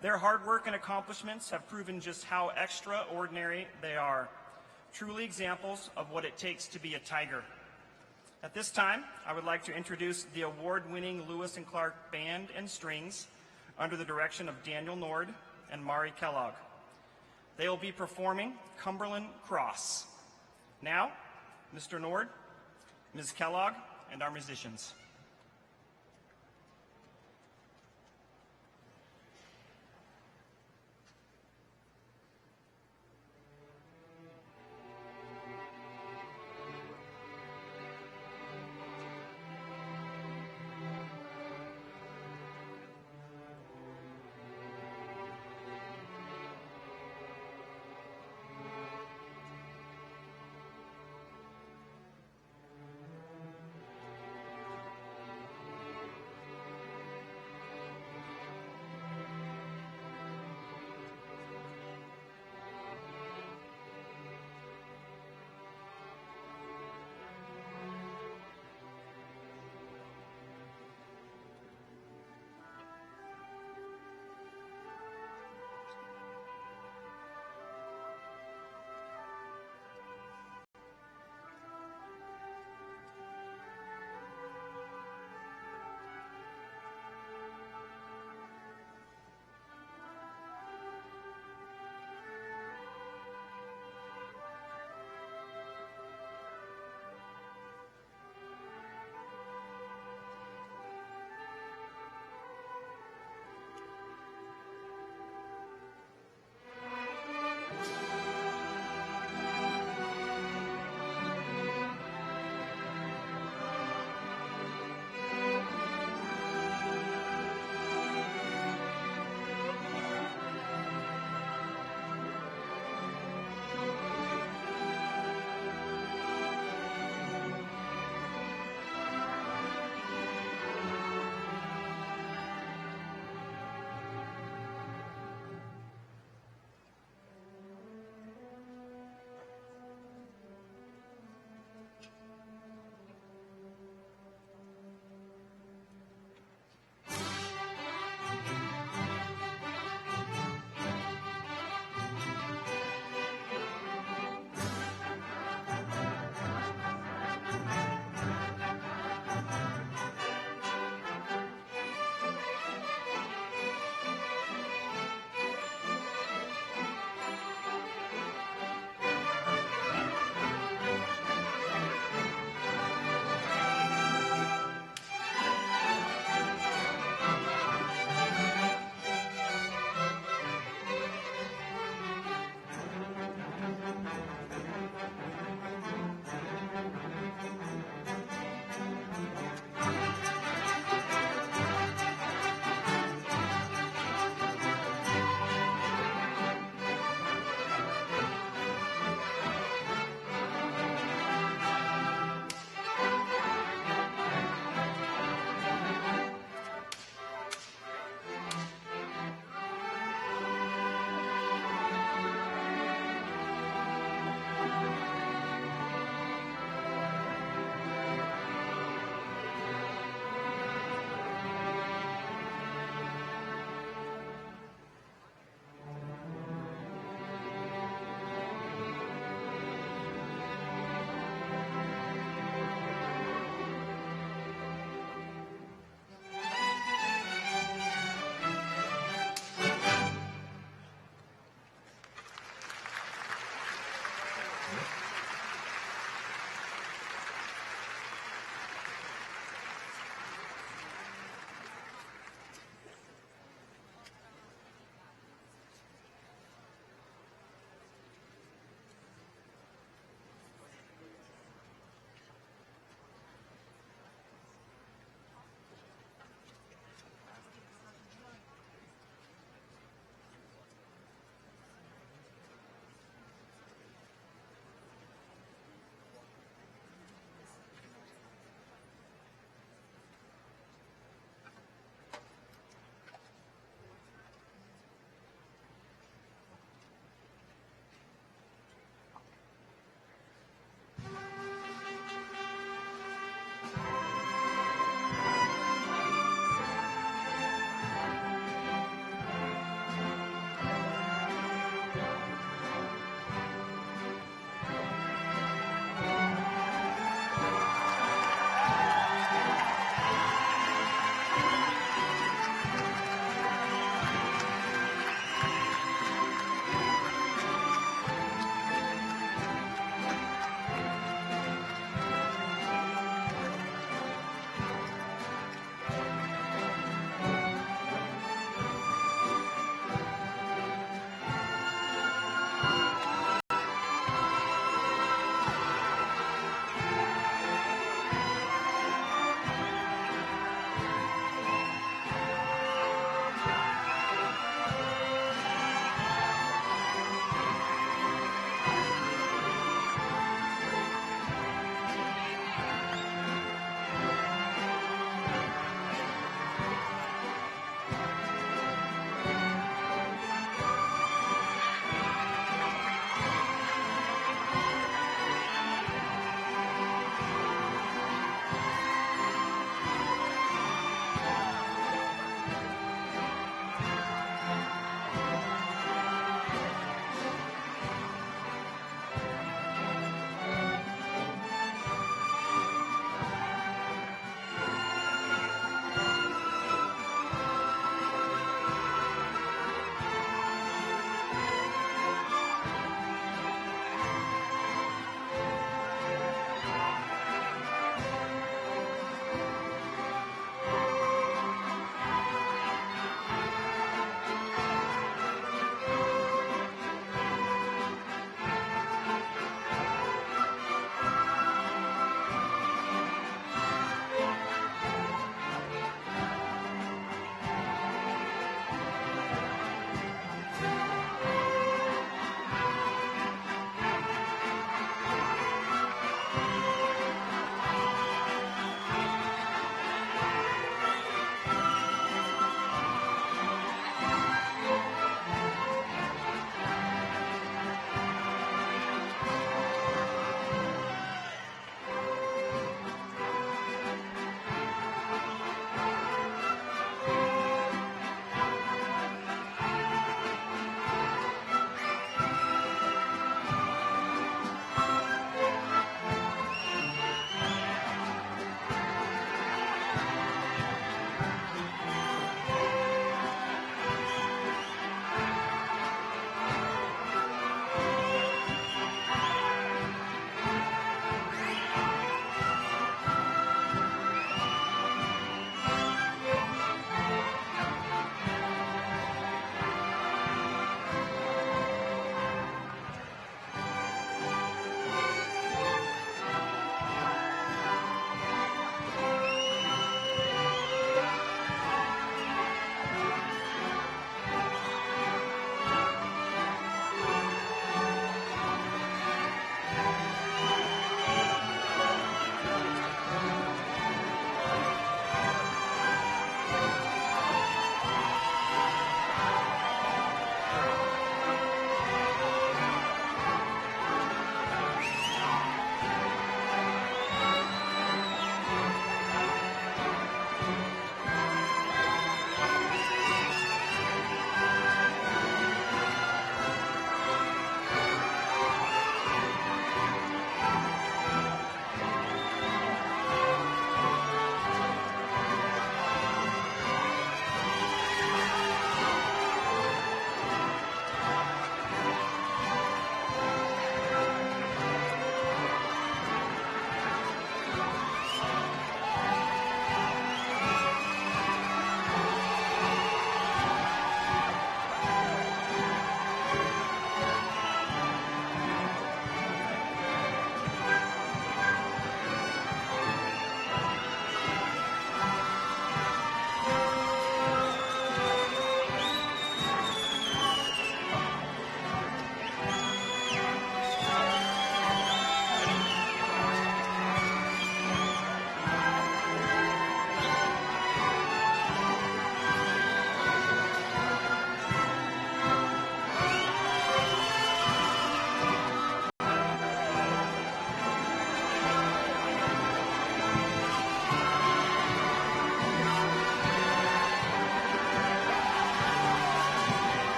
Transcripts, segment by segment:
Their hard work and accomplishments have proven just how extraordinary they are, truly examples of what it takes to be a Tiger. At this time, I would like to introduce the award-winning Lewis and Clark Band and Strings under the direction of Daniel Nord and Mari Kellogg. They will be performing Cumberland Cross. Now, Mr. Nord, Ms. Kellogg, and our musicians.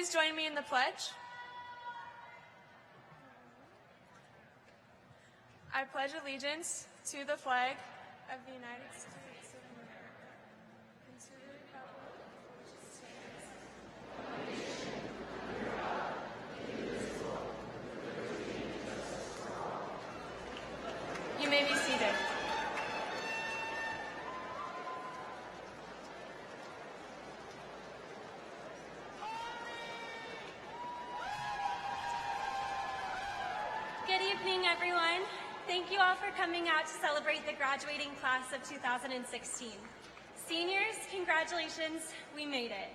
please join me in the pledge? I pledge allegiance to the flag of the United States of America and to the republic which stands one nation under God, indivisible, with liberty and justice for all. You may be seated. Good evening, everyone. Thank you all for coming out to celebrate the graduating class of 2016. Seniors, congratulations, we made it.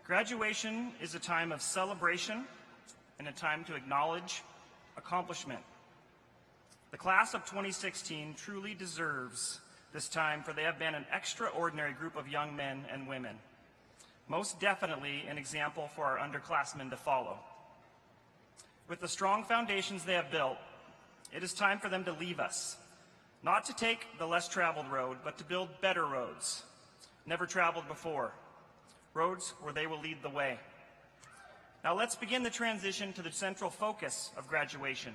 Graduation is a time of celebration and a time to acknowledge accomplishment. The class of 2016 truly deserves this time, for they have been an extraordinary group of young men and women. Most definitely an example for our underclassmen to follow. With the strong foundations they have built, it is time for them to leave us, not to take the less traveled road, but to build better roads, never traveled before, roads where they will lead the way. Now let's begin the transition to the central focus of graduation,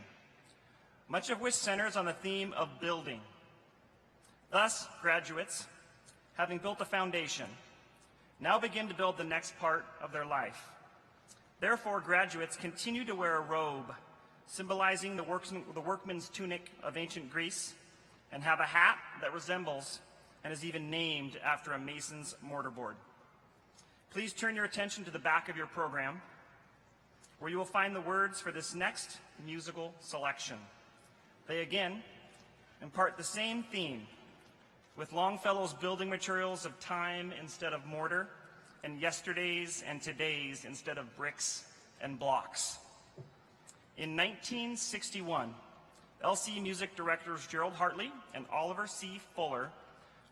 much of which centers on the theme of building. Thus, graduates, having built a foundation, now begin to build the next part of their life. Therefore, graduates continue to wear a robe symbolizing the workman's tunic of ancient Greece, and have a hat that resembles and is even named after a mason's mortarboard. Please turn your attention to the back of your program, where you will find the words for this next musical selection. They again impart the same theme, with Longfellow's building materials of time instead of mortar, and yesterdays and todays instead of bricks and blocks. In 1961, LC music directors Gerald Hartley and Oliver C. Fuller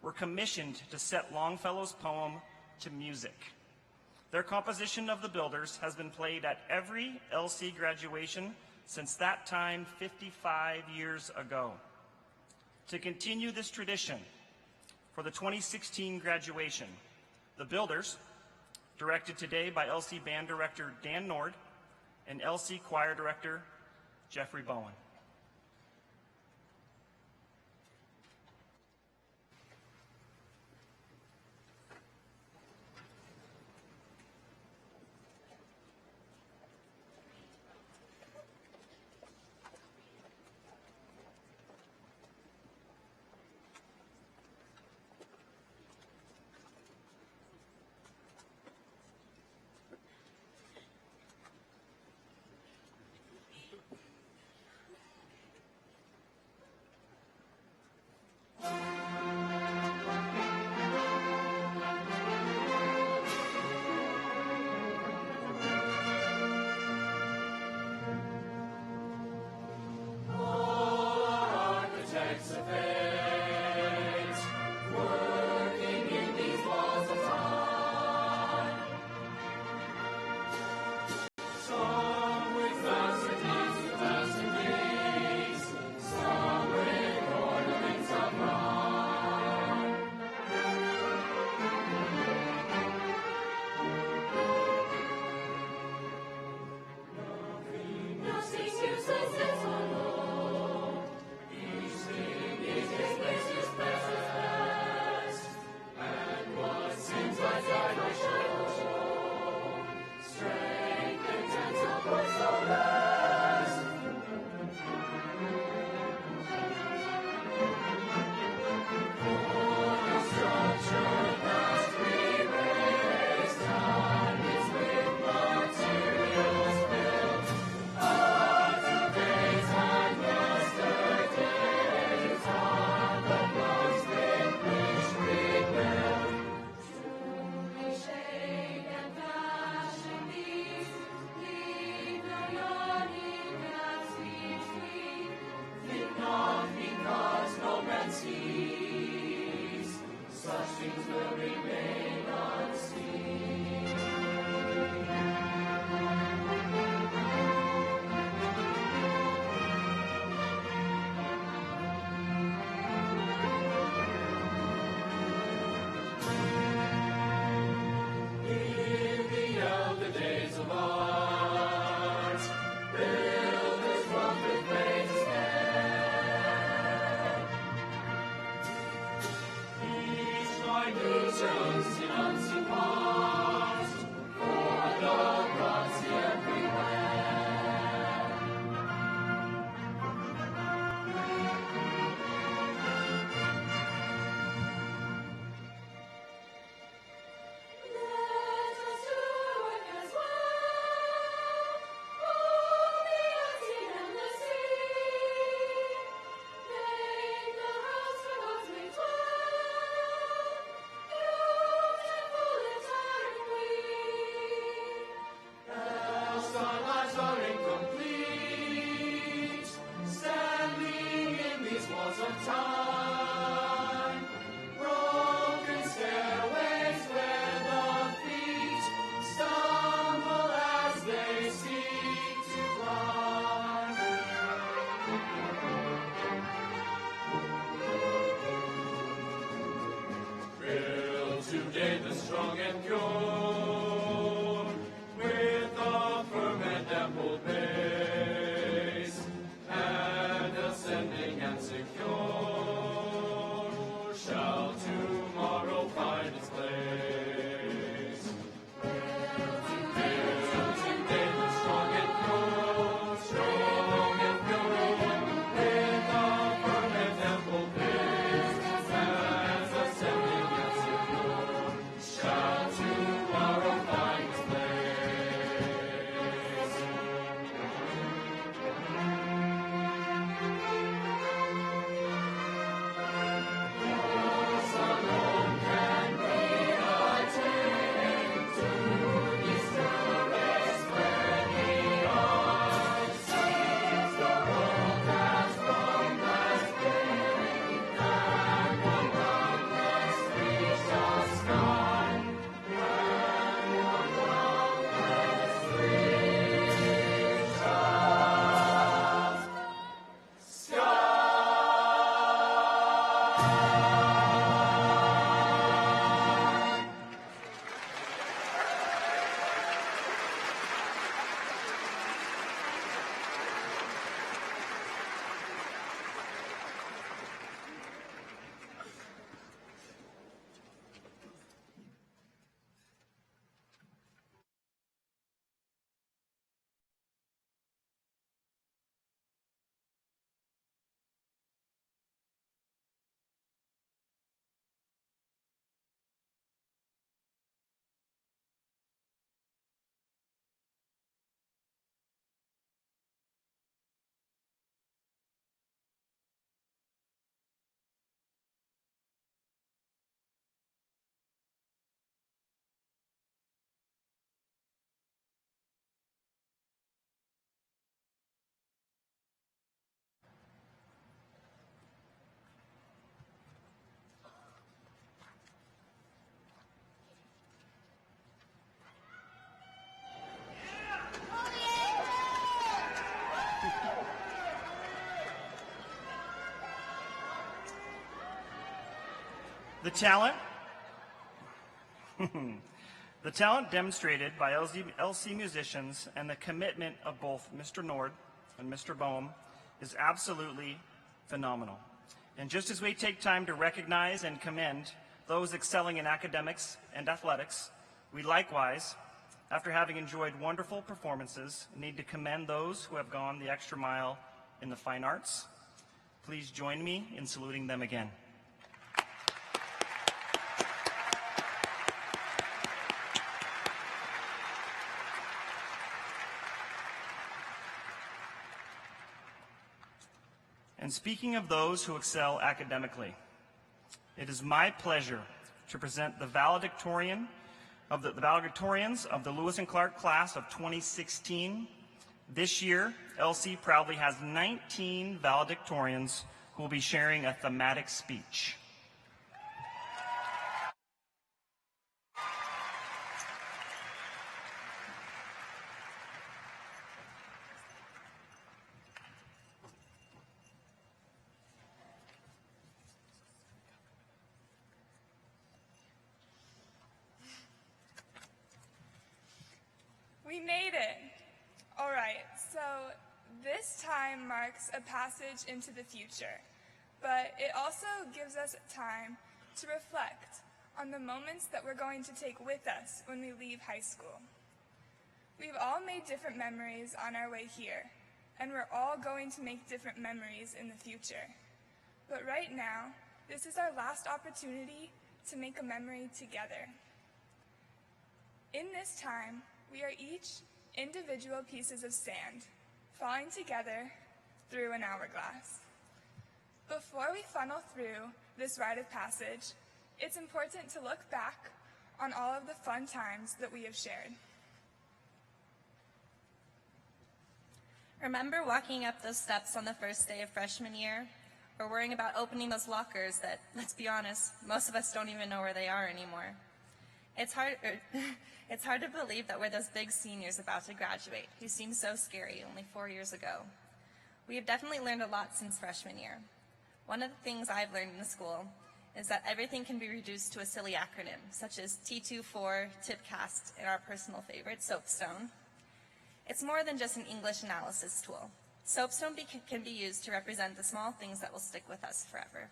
were commissioned to set Longfellow's poem to music. Their composition of The Builders has been played at every LC graduation since that time 55 years ago. To continue this tradition, for the 2016 graduation, The Builders, directed today by LC band director Dan Nord and LC choir director Jeffrey Bowen. Such things will remain unseen. Today the strong and pure, with a firm and ample base, and ascending and secure, shall tomorrow find its place. Today the strong and pure, with a firm and ample base, and ascending and secure, shall tomorrow find its place. Thus alone can we attain to these truest where the eye sees the world as one last day, and the boundless reach the sky, and the boundless reach the sky. The talent, the talent demonstrated by LC musicians and the commitment of both Mr. Nord and Mr. Boehm is absolutely phenomenal. And just as we take time to recognize and commend those excelling in academics and athletics, we likewise, after having enjoyed wonderful performances, need to commend those who have gone the extra mile in the fine arts. Please join me in saluting them again. And speaking of those who excel academically, it is my pleasure to present the Valedictorians of the Lewis and Clark class of 2016. This year, LC proudly has 19 valedictorians who will be sharing a thematic speech. We made it. All right, so this time marks a passage into the future, but it also gives us time to reflect on the moments that we're going to take with us when we leave high school. We've all made different memories on our way here, and we're all going to make different memories in the future. But right now, this is our last opportunity to make a memory together. In this time, we are each individual pieces of sand, falling together through an hourglass. Before we funnel through this rite of passage, it's important to look back on all of the fun times that we have shared. Remember walking up those steps on the first day of freshman year? Or worrying about opening those lockers that, let's be honest, most of us don't even know where they are anymore. It's hard to believe that we're those big seniors about to graduate who seemed so scary only 4 years ago. We have definitely learned a lot since freshman year. One of the things I've learned in the school is that everything can be reduced to a silly acronym, such as T24, TIPCAST, and our personal favorite, Soapstone. It's more than just an English analysis tool. Soapstone can be used to represent the small things that will stick with us forever.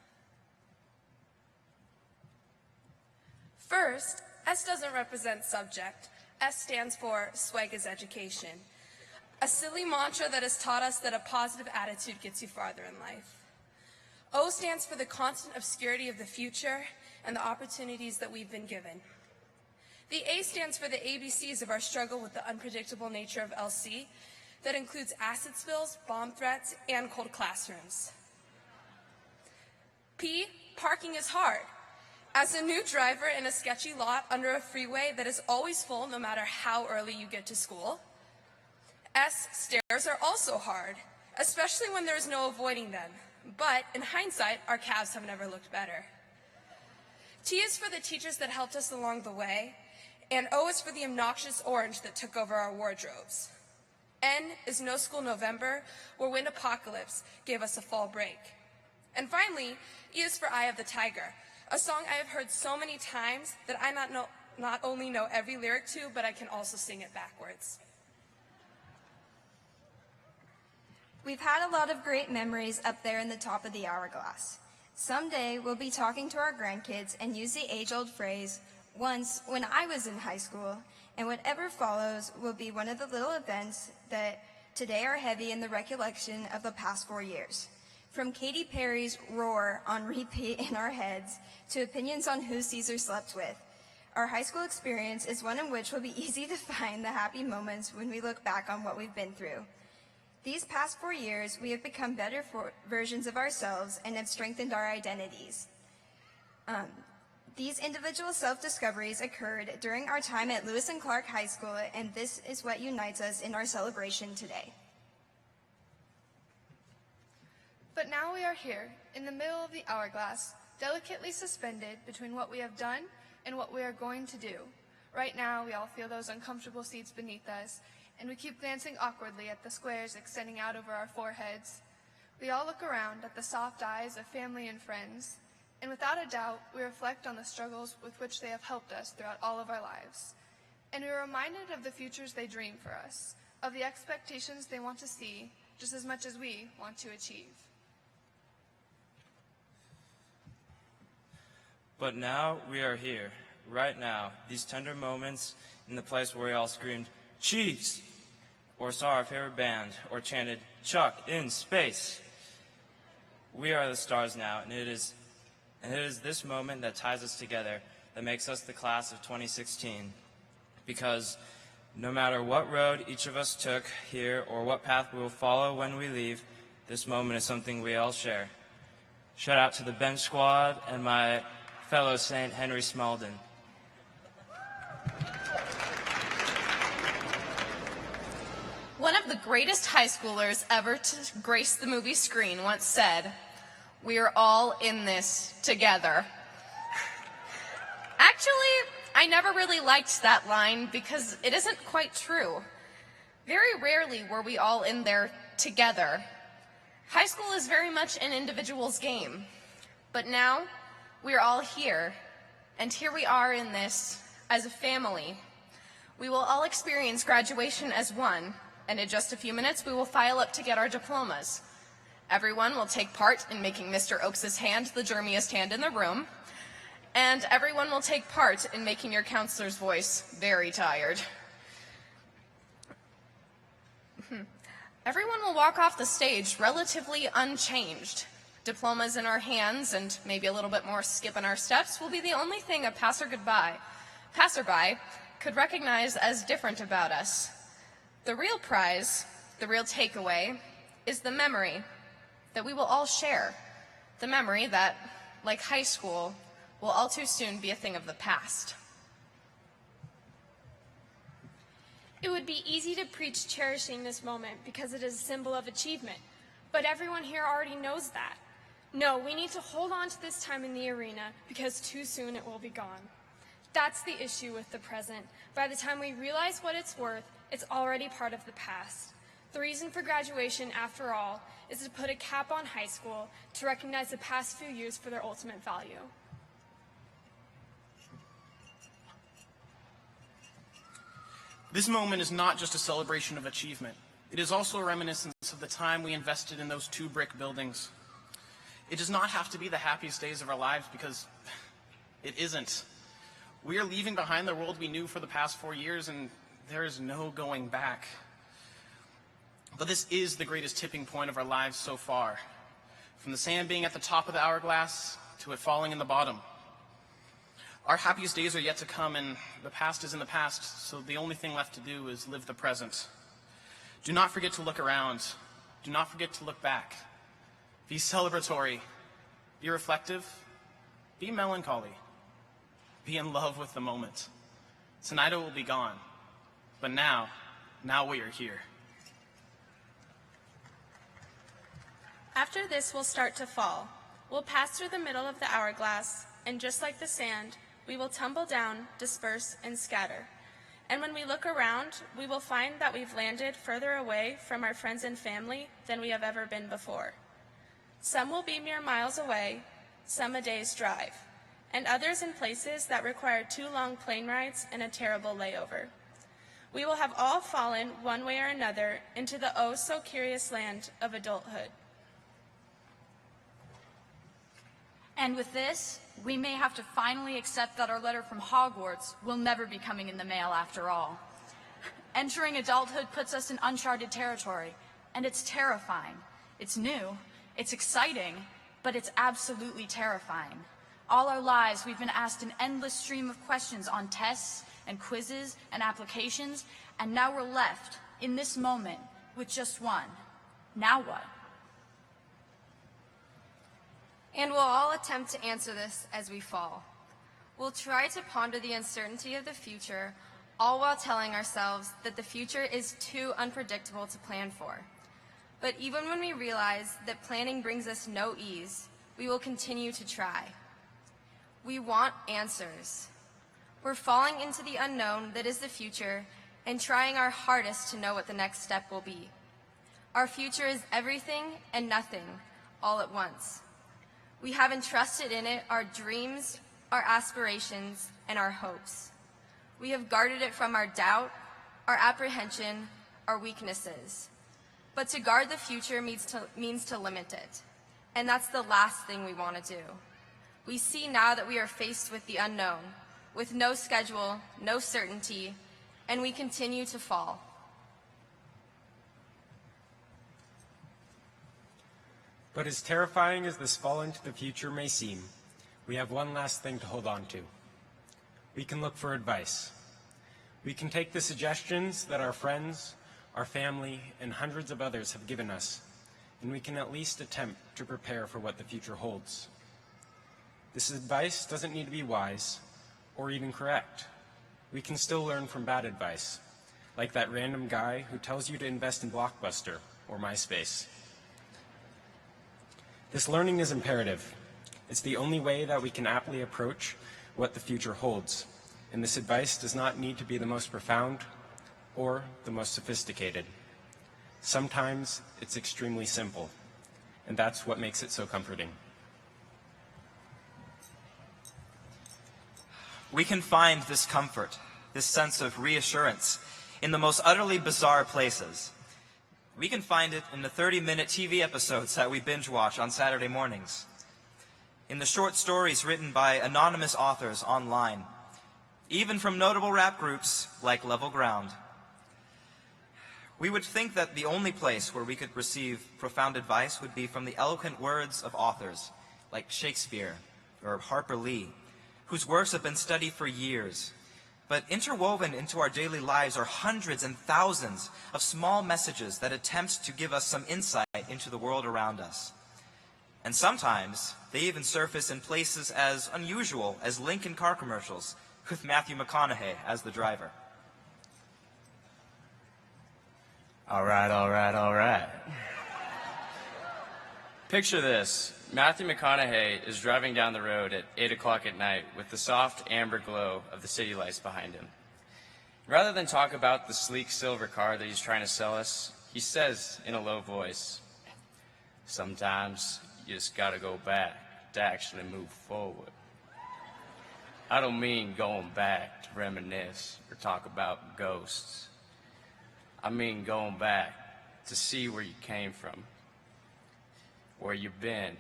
First, S doesn't represent subject. S stands for swag is education. A silly mantra that has taught us that a positive attitude gets you farther in life. O stands for the constant obscurity of the future and the opportunities that we've been given. The A stands for the ABCs of our struggle with the unpredictable nature of LC that includes acid spills, bomb threats, and cold classrooms. P, parking is hard. As a new driver in a sketchy lot under a freeway that is always full no matter how early you get to school. S, stairs are also hard, especially when there is no avoiding them. But in hindsight, our calves have never looked better. T is for the teachers that helped us along the way, and O is for the obnoxious orange that took over our wardrobes. N is No School November, where Wind Apocalypse gave us a fall break. And finally, E is for Eye of the Tiger, a song I have heard so many times that I not only know every lyric to, but I can also sing it backwards. We've had a lot of great memories up there in the top of the hourglass. Someday we'll be talking to our grandkids and use the age-old phrase, once when I was in high school, and whatever follows will be one of the little events that today are heavy in the recollection of the past 4 years. From Katy Perry's Roar on repeat in our heads to opinions on who Caesar slept with, our high school experience is one in which will be easy to find the happy moments when we look back on what we've been through. These past 4 years, we have become better versions of ourselves and have strengthened our identities. These individual self-discoveries occurred during our time at Lewis and Clark High School, and this is what unites us in our celebration today. But now we are here, in the middle of the hourglass, delicately suspended between what we have done and what we are going to do. Right now, we all feel those uncomfortable seats beneath us, and we keep glancing awkwardly at the squares extending out over our foreheads. We all look around at the soft eyes of family and friends, and without a doubt, we reflect on the struggles with which they have helped us throughout all of our lives. And we are reminded of the futures they dream for us, of the expectations they want to see, just as much as we want to achieve. But now we are here, right now, these tender moments in the place where we all screamed, Chiefs! Or saw our favorite band, or chanted, Chuck in space! We are the stars now, and it is this moment that ties us together, that makes us the class of 2016. Because no matter what road each of us took here, or what path we will follow when we leave, this moment is something we all share. Shout out to the bench squad and my fellow Saint Henry Smeldon. One of the greatest high schoolers ever to grace the movie screen once said, "We are all in this together." Actually, I never really liked that line because it isn't quite true. Very rarely were we all in there together. High school is very much an individual's game. But now, we are all here, and here we are in this as a family. We will all experience graduation as one, and in just a few minutes, we will file up to get our diplomas. Everyone will take part in making Mr. Oakes' hand the germiest hand in the room, and everyone will take part in making your counselor's voice very tired. Everyone will walk off the stage relatively unchanged. Diplomas in our hands and maybe a little bit more skip in our steps will be the only thing a passerby could recognize as different about us. The real prize, the real takeaway, is the memory that we will all share. The memory that, like high school, will all too soon be a thing of the past. It would be easy to preach cherishing this moment because it is a symbol of achievement, but everyone here already knows that. No, we need to hold on to this time in the arena because too soon it will be gone. That's the issue with the present. By the time we realize what it's worth, it's already part of the past. The reason for graduation, after all, is to put a cap on high school to recognize the past few years for their ultimate value. This moment is not just a celebration of achievement. It is also a reminiscence of the time we invested in those 2 brick buildings. It does not have to be the happiest days of our lives because it isn't. We are leaving behind the world we knew for the past 4 years, and there is no going back. But this is the greatest tipping point of our lives so far. From the sand being at the top of the hourglass to it falling in the bottom. Our happiest days are yet to come, and the past is in the past, so the only thing left to do is live the present. Do not forget to look around. Do not forget to look back. Be celebratory. Be reflective. Be melancholy. Be in love with the moment. Tonight it will be gone, but now we are here. After this, we'll start to fall. We'll pass through the middle of the hourglass, and just like the sand, we will tumble down, disperse, and scatter. And when we look around, we will find that we've landed further away from our friends and family than we have ever been before. Some will be mere miles away, some a day's drive, and others in places that require 2 long plane rides and a terrible layover. We will have all fallen, one way or another, into the oh-so-curious land of adulthood. And with this, we may have to finally accept that our letter from Hogwarts will never be coming in the mail after all. Entering adulthood puts us in uncharted territory, and it's terrifying. It's new, it's exciting, but it's absolutely terrifying. All our lives, we've been asked an endless stream of questions on tests and quizzes and applications, and now we're left, in this moment, with just one. Now what? And we'll all attempt to answer this as we fall. We'll try to ponder the uncertainty of the future, all while telling ourselves that the future is too unpredictable to plan for. But even when we realize that planning brings us no ease, we will continue to try. We want answers. We're falling into the unknown that is the future and trying our hardest to know what the next step will be. Our future is everything and nothing all at once. We have entrusted in it our dreams, our aspirations, and our hopes. We have guarded it from our doubt, our apprehension, our weaknesses. But to guard the future means to limit it. And that's the last thing we want to do. We see now that we are faced with the unknown, with no schedule, no certainty, and we continue to fall. But as terrifying as this fall into the future may seem, we have one last thing to hold on to. We can look for advice. We can take the suggestions that our friends, our family, and hundreds of others have given us, and we can at least attempt to prepare for what the future holds. This advice doesn't need to be wise or even correct. We can still learn from bad advice, like that random guy who tells you to invest in Blockbuster or MySpace. This learning is imperative. It's the only way that we can aptly approach what the future holds, and this advice does not need to be the most profound or the most sophisticated. Sometimes it's extremely simple, and that's what makes it so comforting. We can find this comfort, this sense of reassurance, in the most utterly bizarre places. We can find it in the 30-minute TV episodes that we binge watch on Saturday mornings, in the short stories written by anonymous authors online, even from notable rap groups like Level Ground. We would think that the only place where we could receive profound advice would be from the eloquent words of authors like Shakespeare or Harper Lee, whose works have been studied for years. But interwoven into our daily lives are hundreds and thousands of small messages that attempt to give us some insight into the world around us. And sometimes they even surface in places as unusual as Lincoln car commercials with Matthew McConaughey as the driver. All right, all right, all right. Picture this. Matthew McConaughey is driving down the road at 8 o'clock at night with the soft amber glow of the city lights behind him. Rather than talk about the sleek silver car that he's trying to sell us, he says in a low voice, "Sometimes you just gotta go back to actually move forward." I don't mean going back to reminisce or talk about ghosts. I mean going back to see where you came from, where you've been,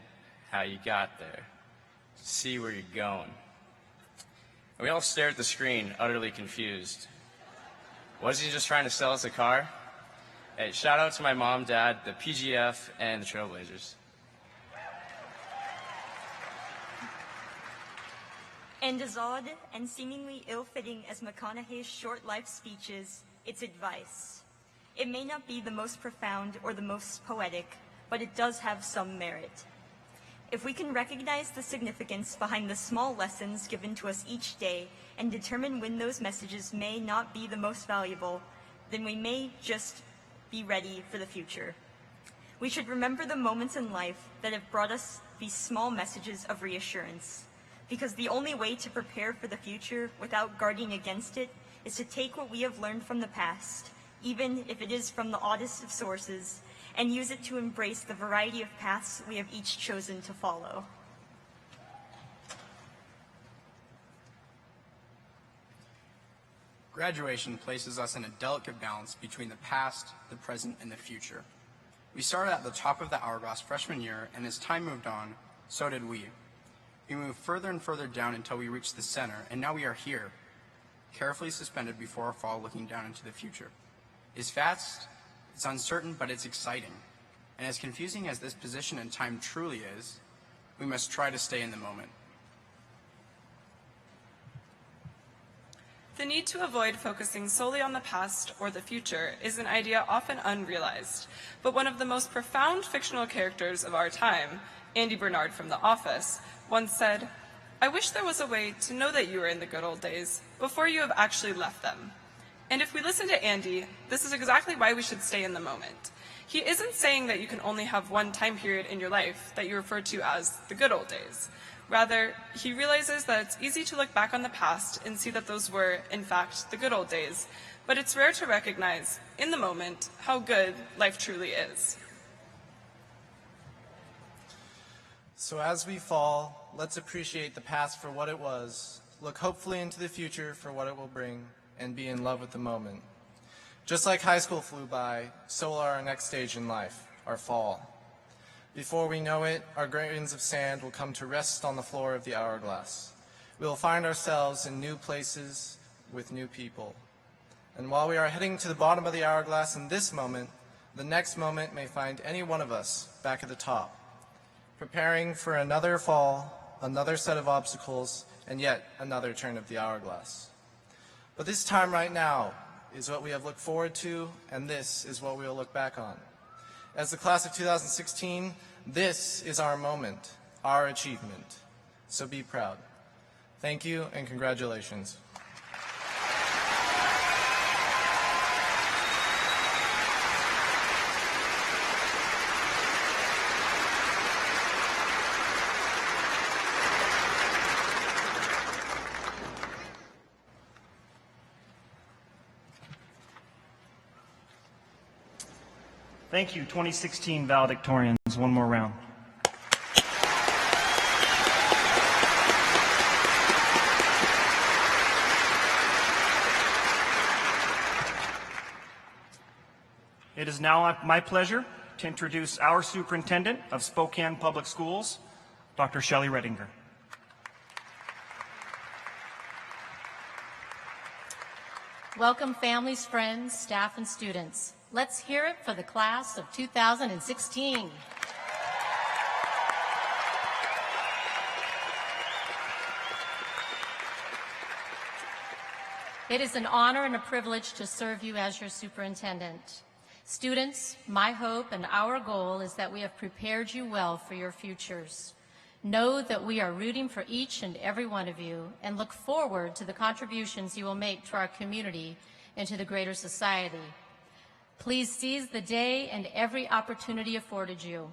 how you got there, see where you're going. And we all stare at the screen, utterly confused. Was he just trying to sell us a car? Hey, shout out to my mom, dad, the PGF, and the Trailblazers. And as odd and seemingly ill-fitting as McConaughey's short life speech is, it's advice. It may not be the most profound or the most poetic, but it does have some merit. If we can recognize the significance behind the small lessons given to us each day and determine when those messages may not be the most valuable, then we may just be ready for the future. We should remember the moments in life that have brought us these small messages of reassurance, because the only way to prepare for the future without guarding against it is to take what we have learned from the past, even if it is from the oddest of sources, and use it to embrace the variety of paths we have each chosen to follow. Graduation places us in a delicate balance between the past, the present, and the future. We started at the top of the hourglass freshman year, and as time moved on, so did we. We moved further and further down until we reached the center, and now we are here, carefully suspended before our fall, looking down into the future. It's fast, it's uncertain, but it's exciting. And as confusing as this position and time truly is, we must try to stay in the moment. The need to avoid focusing solely on the past or the future is an idea often unrealized, but one of the most profound fictional characters of our time, Andy Bernard from The Office, once said, "I wish there was a way to know that you were in the good old days before you have actually left them." And if we listen to Andy, this is exactly why we should stay in the moment. He isn't saying that you can only have one time period in your life that you refer to as the good old days. Rather, he realizes that it's easy to look back on the past and see that those were, in fact, the good old days, but it's rare to recognize, in the moment, how good life truly is. So as we fall, let's appreciate the past for what it was, look hopefully into the future for what it will bring, and be in love with the moment. Just like high school flew by, so will our next stage in life, our fall. Before we know it, our grains of sand will come to rest on the floor of the hourglass. We will find ourselves in new places with new people. And while we are heading to the bottom of the hourglass in this moment, the next moment may find any one of us back at the top, preparing for another fall, another set of obstacles, and yet another turn of the hourglass. But this time right now is what we have looked forward to, and this is what we will look back on. As the class of 2016, this is our moment, our achievement. So be proud. Thank you and congratulations. Thank you, 2016 Valedictorians. One more round. It is now my pleasure to introduce our Superintendent of Spokane Public Schools, Dr. Shelley Redinger. Welcome families, friends, staff, and students. Let's hear it for the class of 2016. It is an honor and a privilege to serve you as your superintendent. Students, my hope and our goal is that we have prepared you well for your futures. Know that we are rooting for each and every one of you and look forward to the contributions you will make to our community and to the greater society. Please seize the day and every opportunity afforded you.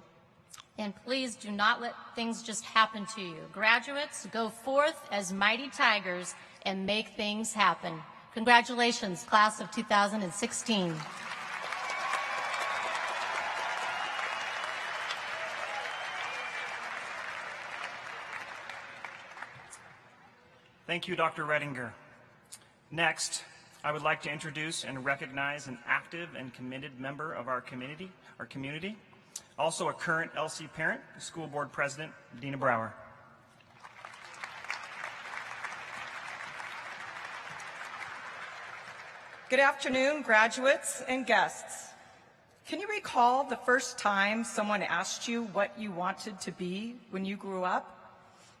And please do not let things just happen to you. Graduates, go forth as mighty tigers and make things happen. Congratulations, class of 2016. Thank you, Dr. Redinger. Next, I would like to introduce and recognize an active and committed member of our community, also a current LC parent, School Board President, Dina Brower. Good afternoon, graduates and guests. Can you recall the first time someone asked you what you wanted to be when you grew up?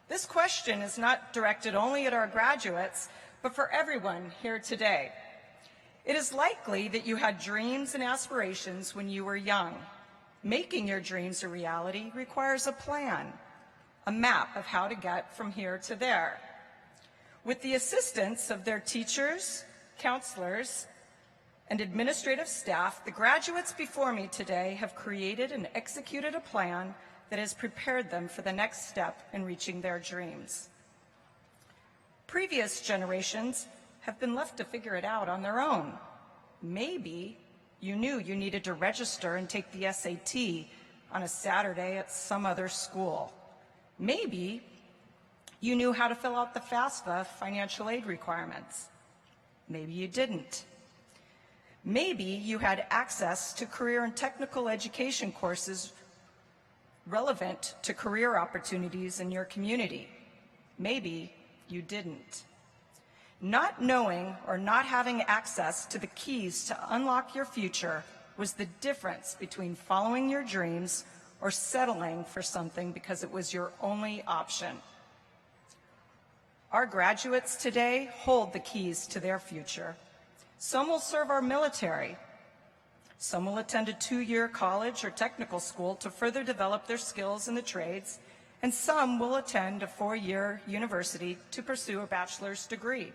This question is not directed only at our graduates, but for everyone here today. It is likely that you had dreams and aspirations when you were young. Making your dreams a reality requires a plan, a map of how to get from here to there. With the assistance of their teachers, counselors, and administrative staff, the graduates before me today have created and executed a plan that has prepared them for the next step in reaching their dreams. Previous generations have been left to figure it out on their own. Maybe you knew you needed to register and take the SAT on a Saturday at some other school. Maybe you knew how to fill out the FAFSA financial aid requirements. Maybe you didn't. Maybe you had access to career and technical education courses relevant to career opportunities in your community. Maybe you didn't. Not knowing or not having access to the keys to unlock your future was the difference between following your dreams or settling for something because it was your only option. Our graduates today hold the keys to their future. Some will serve our military. Some will attend a 2-year college or technical school to further develop their skills in the trades, and some will attend a 4-year university to pursue a bachelor's degree.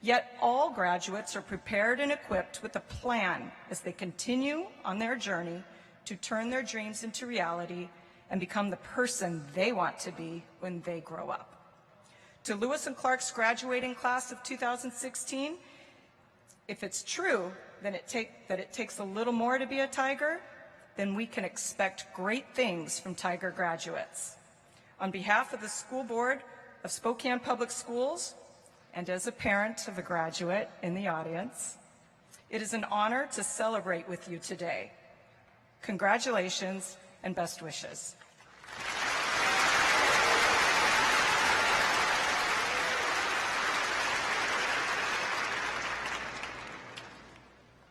Yet all graduates are prepared and equipped with a plan as they continue on their journey to turn their dreams into reality and become the person they want to be when they grow up. To Lewis and Clark's graduating class of 2016, if it's true that it takes a little more to be a Tiger, then we can expect great things from Tiger graduates. On behalf of the School Board of Spokane Public Schools, and as a parent of a graduate in the audience, it is an honor to celebrate with you today. Congratulations and best wishes.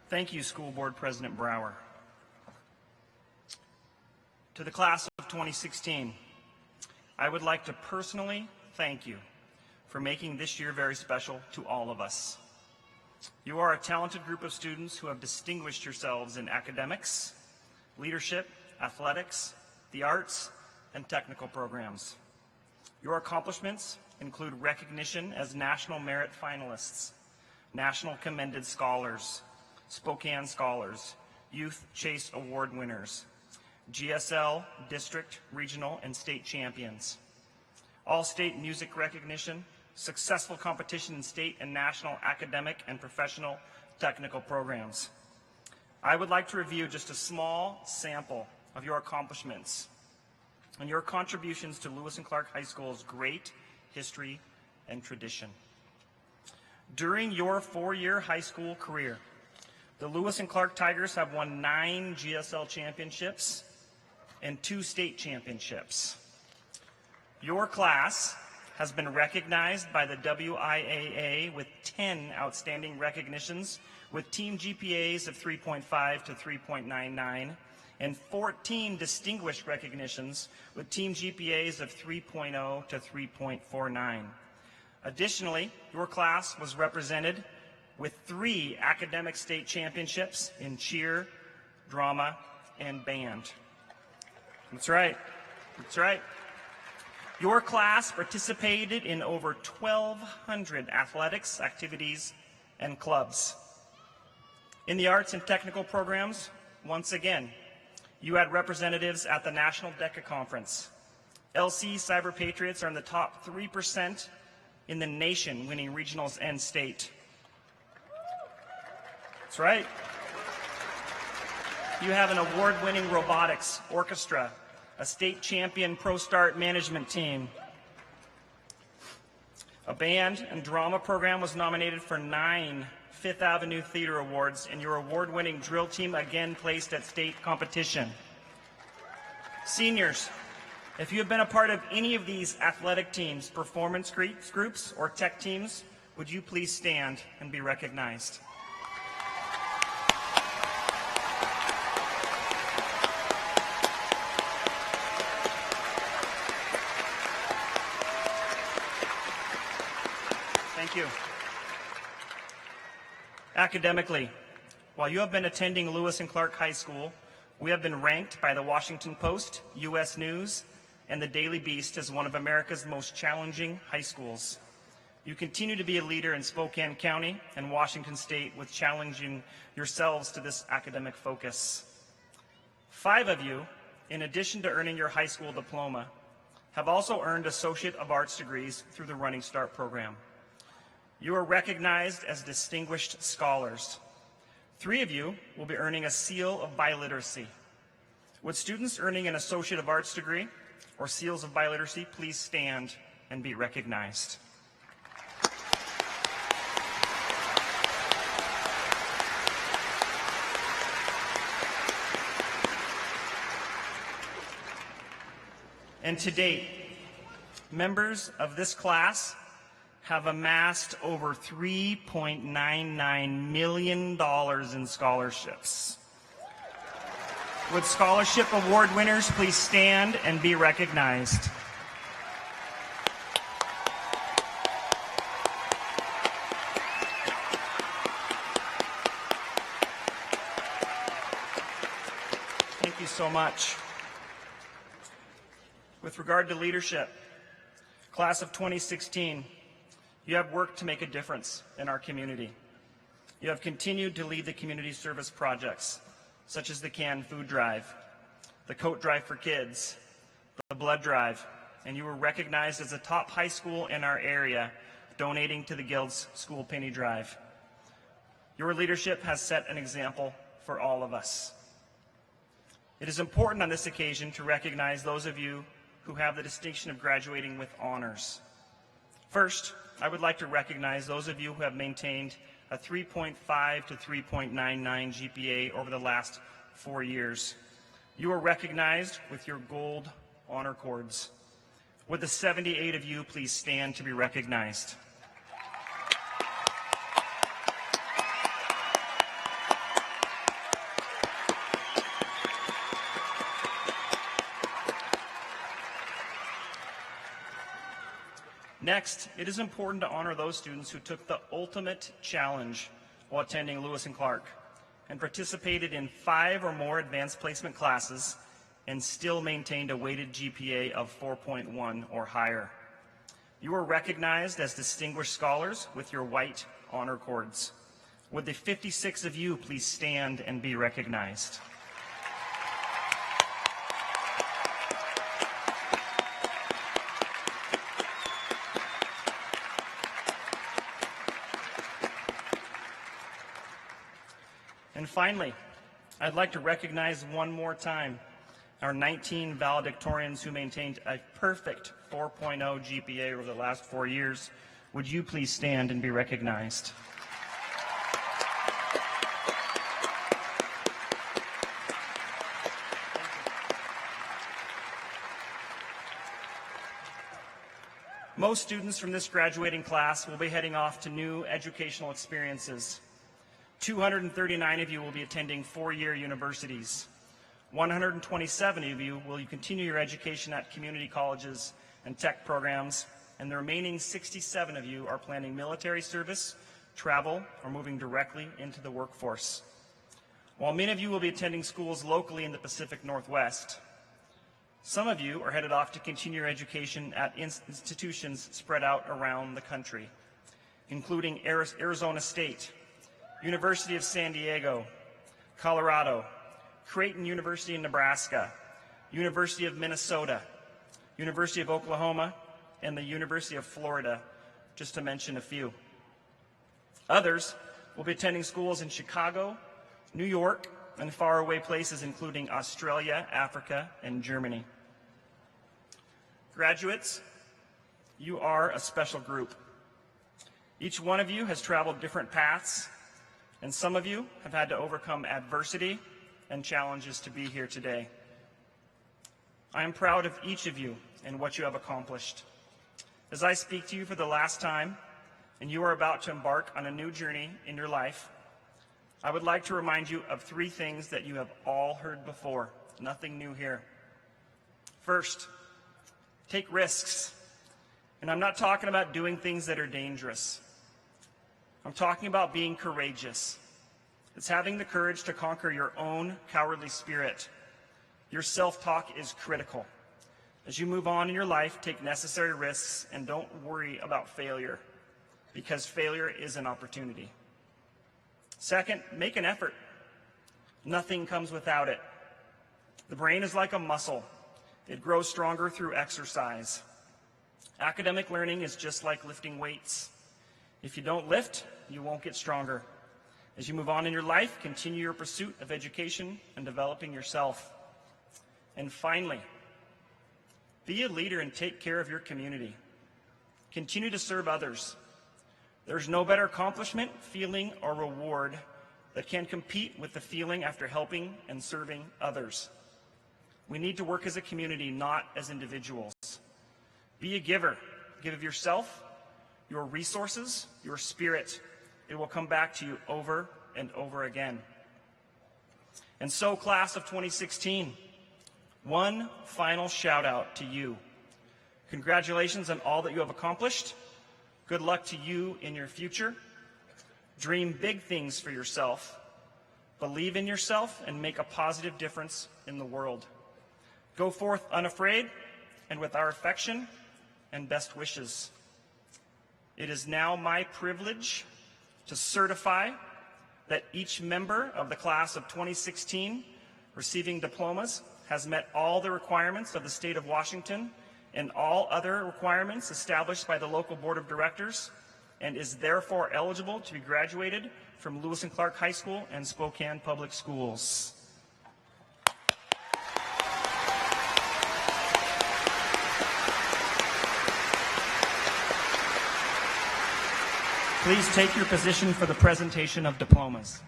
Thank you, School Board President Brower. To the class of 2016, I would like to personally thank you for making this year very special to all of us. You are a talented group of students who have distinguished yourselves in academics, leadership, athletics, the arts, and technical programs. Your accomplishments include recognition as National Merit Finalists, National Commended Scholars, Spokane Scholars, Youth Chase Award winners, GSL, District, Regional, and State Champions, All-State Music recognition, successful competition in state and national academic and professional technical programs. I would like to review just a small sample of your accomplishments and your contributions to Lewis and Clark High School's great history and tradition. During your 4-year high school career, the Lewis and Clark Tigers have won 9 GSL championships and 2 state championships. Your class has been recognized by the WIAA with 10 outstanding recognitions with team GPAs of 3.5 to 3.99 and 14 distinguished recognitions with team GPAs of 3.0 to 3.49. Additionally, your class was represented with 3 academic state championships in cheer, drama, and band. That's right. That's right. Your class participated in over 1,200 athletics, activities, and clubs. In the arts and technical programs, once again, you had representatives at the National DECA Conference. LC Cyber Patriots are in the top 3% in the nation, winning regionals and state. That's right. You have an award-winning robotics orchestra, a state champion ProStart management team. A band and drama program was nominated for 9 Fifth Avenue Theater Awards, and your award-winning drill team again placed at state competition. Seniors, if you have been a part of any of these athletic teams, performance groups, or tech teams, would you please stand and be recognized? Thank you. Academically, while you have been attending Lewis and Clark High School, we have been ranked by the Washington Post, U.S. News, and the Daily Beast as one of America's most challenging high schools. You continue to be a leader in Spokane County and Washington State with challenging yourselves to this academic focus. 5 of you, in addition to earning your high school diploma, have also earned Associate of Arts degrees through the Running Start program. You are recognized as distinguished scholars. 3 of you will be earning a seal of biliteracy. Would students earning an Associate of Arts degree or seals of biliteracy please stand and be recognized? And to date, members of this class have amassed over $3.99 million in scholarships. Would scholarship award winners please stand and be recognized? Thank you so much. With regard to leadership, class of 2016, you have worked to make a difference in our community. You have continued to lead the community service projects, such as the Canned Food Drive, the Coat Drive for Kids, the Blood Drive, and you were recognized as a top high school in our area, donating to the Guild's School Penny Drive. Your leadership has set an example for all of us. It is important on this occasion to recognize those of you who have the distinction of graduating with honors. First, I would like to recognize those of you who have maintained a 3.5 to 3.99 GPA over the last 4 years. You are recognized with your gold honor cords. Would the 78 of you please stand to be recognized? Next, it is important to honor those students who took the ultimate challenge while attending Lewis and Clark and participated in 5 or more advanced placement classes and still maintained a weighted GPA of 4.1 or higher. You are recognized as distinguished scholars with your white honor cords. Would the 56 of you please stand and be recognized? And finally, I'd like to recognize one more time our 19 valedictorians who maintained a perfect 4.0 GPA over the last 4 years. Would you please stand and be recognized? Most students from this graduating class will be heading off to new educational experiences. 239 of you will be attending four-year universities. 127 of you will continue your education at community colleges and tech programs, and the remaining 67 of you are planning military service, travel, or moving directly into the workforce. While many of you will be attending schools locally in the Pacific Northwest, some of you are headed off to continue your education at institutions spread out around the country, including Arizona State, University of San Diego, Colorado, Creighton University in Nebraska, University of Minnesota, University of Oklahoma, and the University of Florida, just to mention a few. Others will be attending schools in Chicago, New York, and faraway places including Australia, Africa, and Germany. Graduates, you are a special group. Each one of you has traveled different paths, and some of you have had to overcome adversity and challenges to be here today. I am proud of each of you and what you have accomplished. As I speak to you for the last time, and you are about to embark on a new journey in your life, I would like to remind you of three things that you have all heard before. Nothing new here. First, take risks. And I'm not talking about doing things that are dangerous. I'm talking about being courageous. It's having the courage to conquer your own cowardly spirit. Your self-talk is critical. As you move on in your life, take necessary risks and don't worry about failure, because failure is an opportunity. Second, make an effort. Nothing comes without it. The brain is like a muscle. It grows stronger through exercise. Academic learning is just like lifting weights. If you don't lift, you won't get stronger. As you move on in your life, continue your pursuit of education and developing yourself. And finally, be a leader and take care of your community. Continue to serve others. There's no better accomplishment, feeling, or reward that can compete with the feeling after helping and serving others. We need to work as a community, not as individuals. Be a giver. Give of yourself, your resources, your spirit. It will come back to you over and over again. And so, class of 2016, one final shout out to you. Congratulations on all that you have accomplished. Good luck to you in your future. Dream big things for yourself. Believe in yourself and make a positive difference in the world. Go forth unafraid and with our affection and best wishes. It is now my privilege to certify that each member of the class of 2016 receiving diplomas has met all the requirements of the state of Washington and all other requirements established by the local board of directors, and is therefore eligible to be graduated from Lewis and Clark High School and Spokane Public Schools. Please take your position for the presentation of diplomas.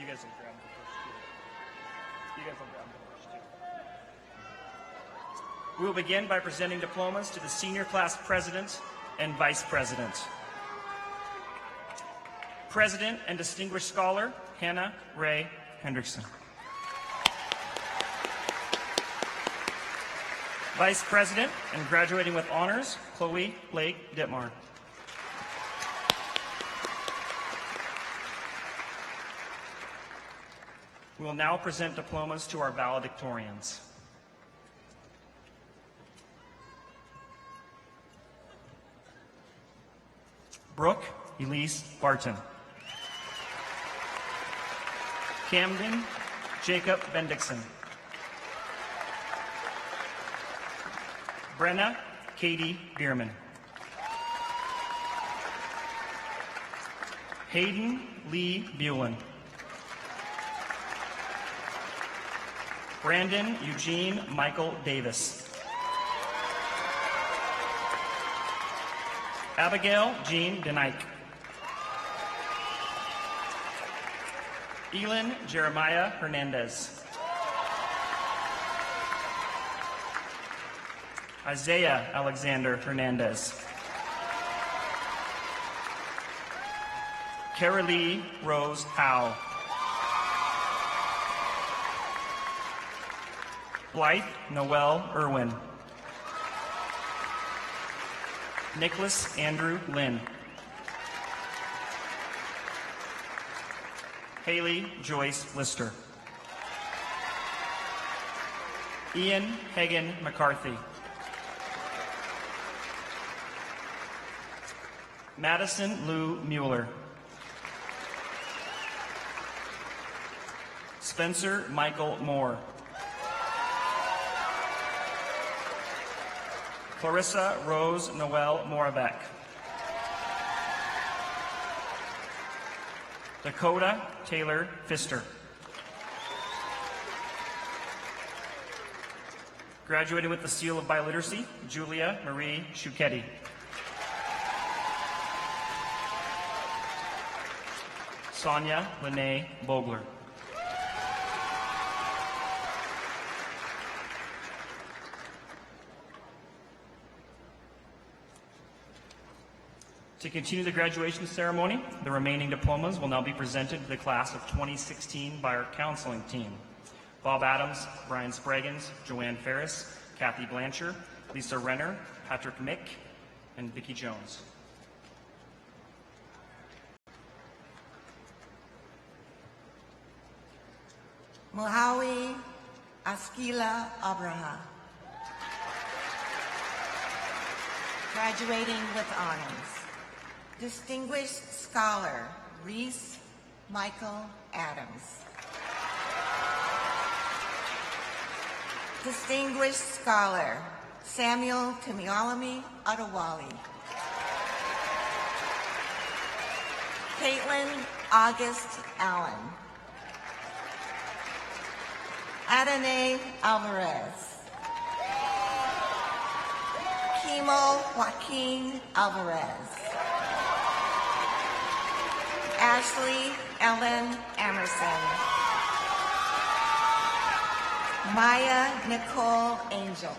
You guys will grab the first two. You guys will grab the first two. We will begin by presenting diplomas to the senior class president and vice president. President and distinguished scholar, Hannah Ray Hendrickson. Vice president and graduating with honors, Chloe Blake Ditmar. We will now present diplomas to our valedictorians. Brooke Elise Barton. Camden Jacob Bendixson. Brenna Katie Bierman. Hayden Lee Buellin. Brandon Eugene Michael Davis. Abigail Jean Denike. Elin Jeremiah Hernandez. Isaiah Alexander Hernandez. Carolee Rose Howe. Blythe Noel Irwin. Nicholas Andrew Lynn. Haley Joyce Lister. Ian Hagan McCarthy. Madison Lou Mueller. Spencer Michael Moore. Clarissa Rose Noel Moravec. Dakota Taylor Pfister. Graduating with the Seal of Biliteracy, Julia Marie Schuchetti. Sonia Lene Bogler. To continue the graduation ceremony, the remaining diplomas will now be presented to the class of 2016 by our counseling team. Bob Adams, Brian Spraggins, Joanne Ferris, Kathy Blanchard, Lisa Renner, Patrick Mick, and Vicki Jones. Mohawi Askila Abraha. Graduating with honors. Distinguished Scholar, Reese Michael Adams. Distinguished Scholar, Samuel Tumialami Adewale. Caitlin August Allen. Adonai Alvarez. Kimo Joaquin Alvarez. Ashley Ellen Emerson. Maya Nicole Angel.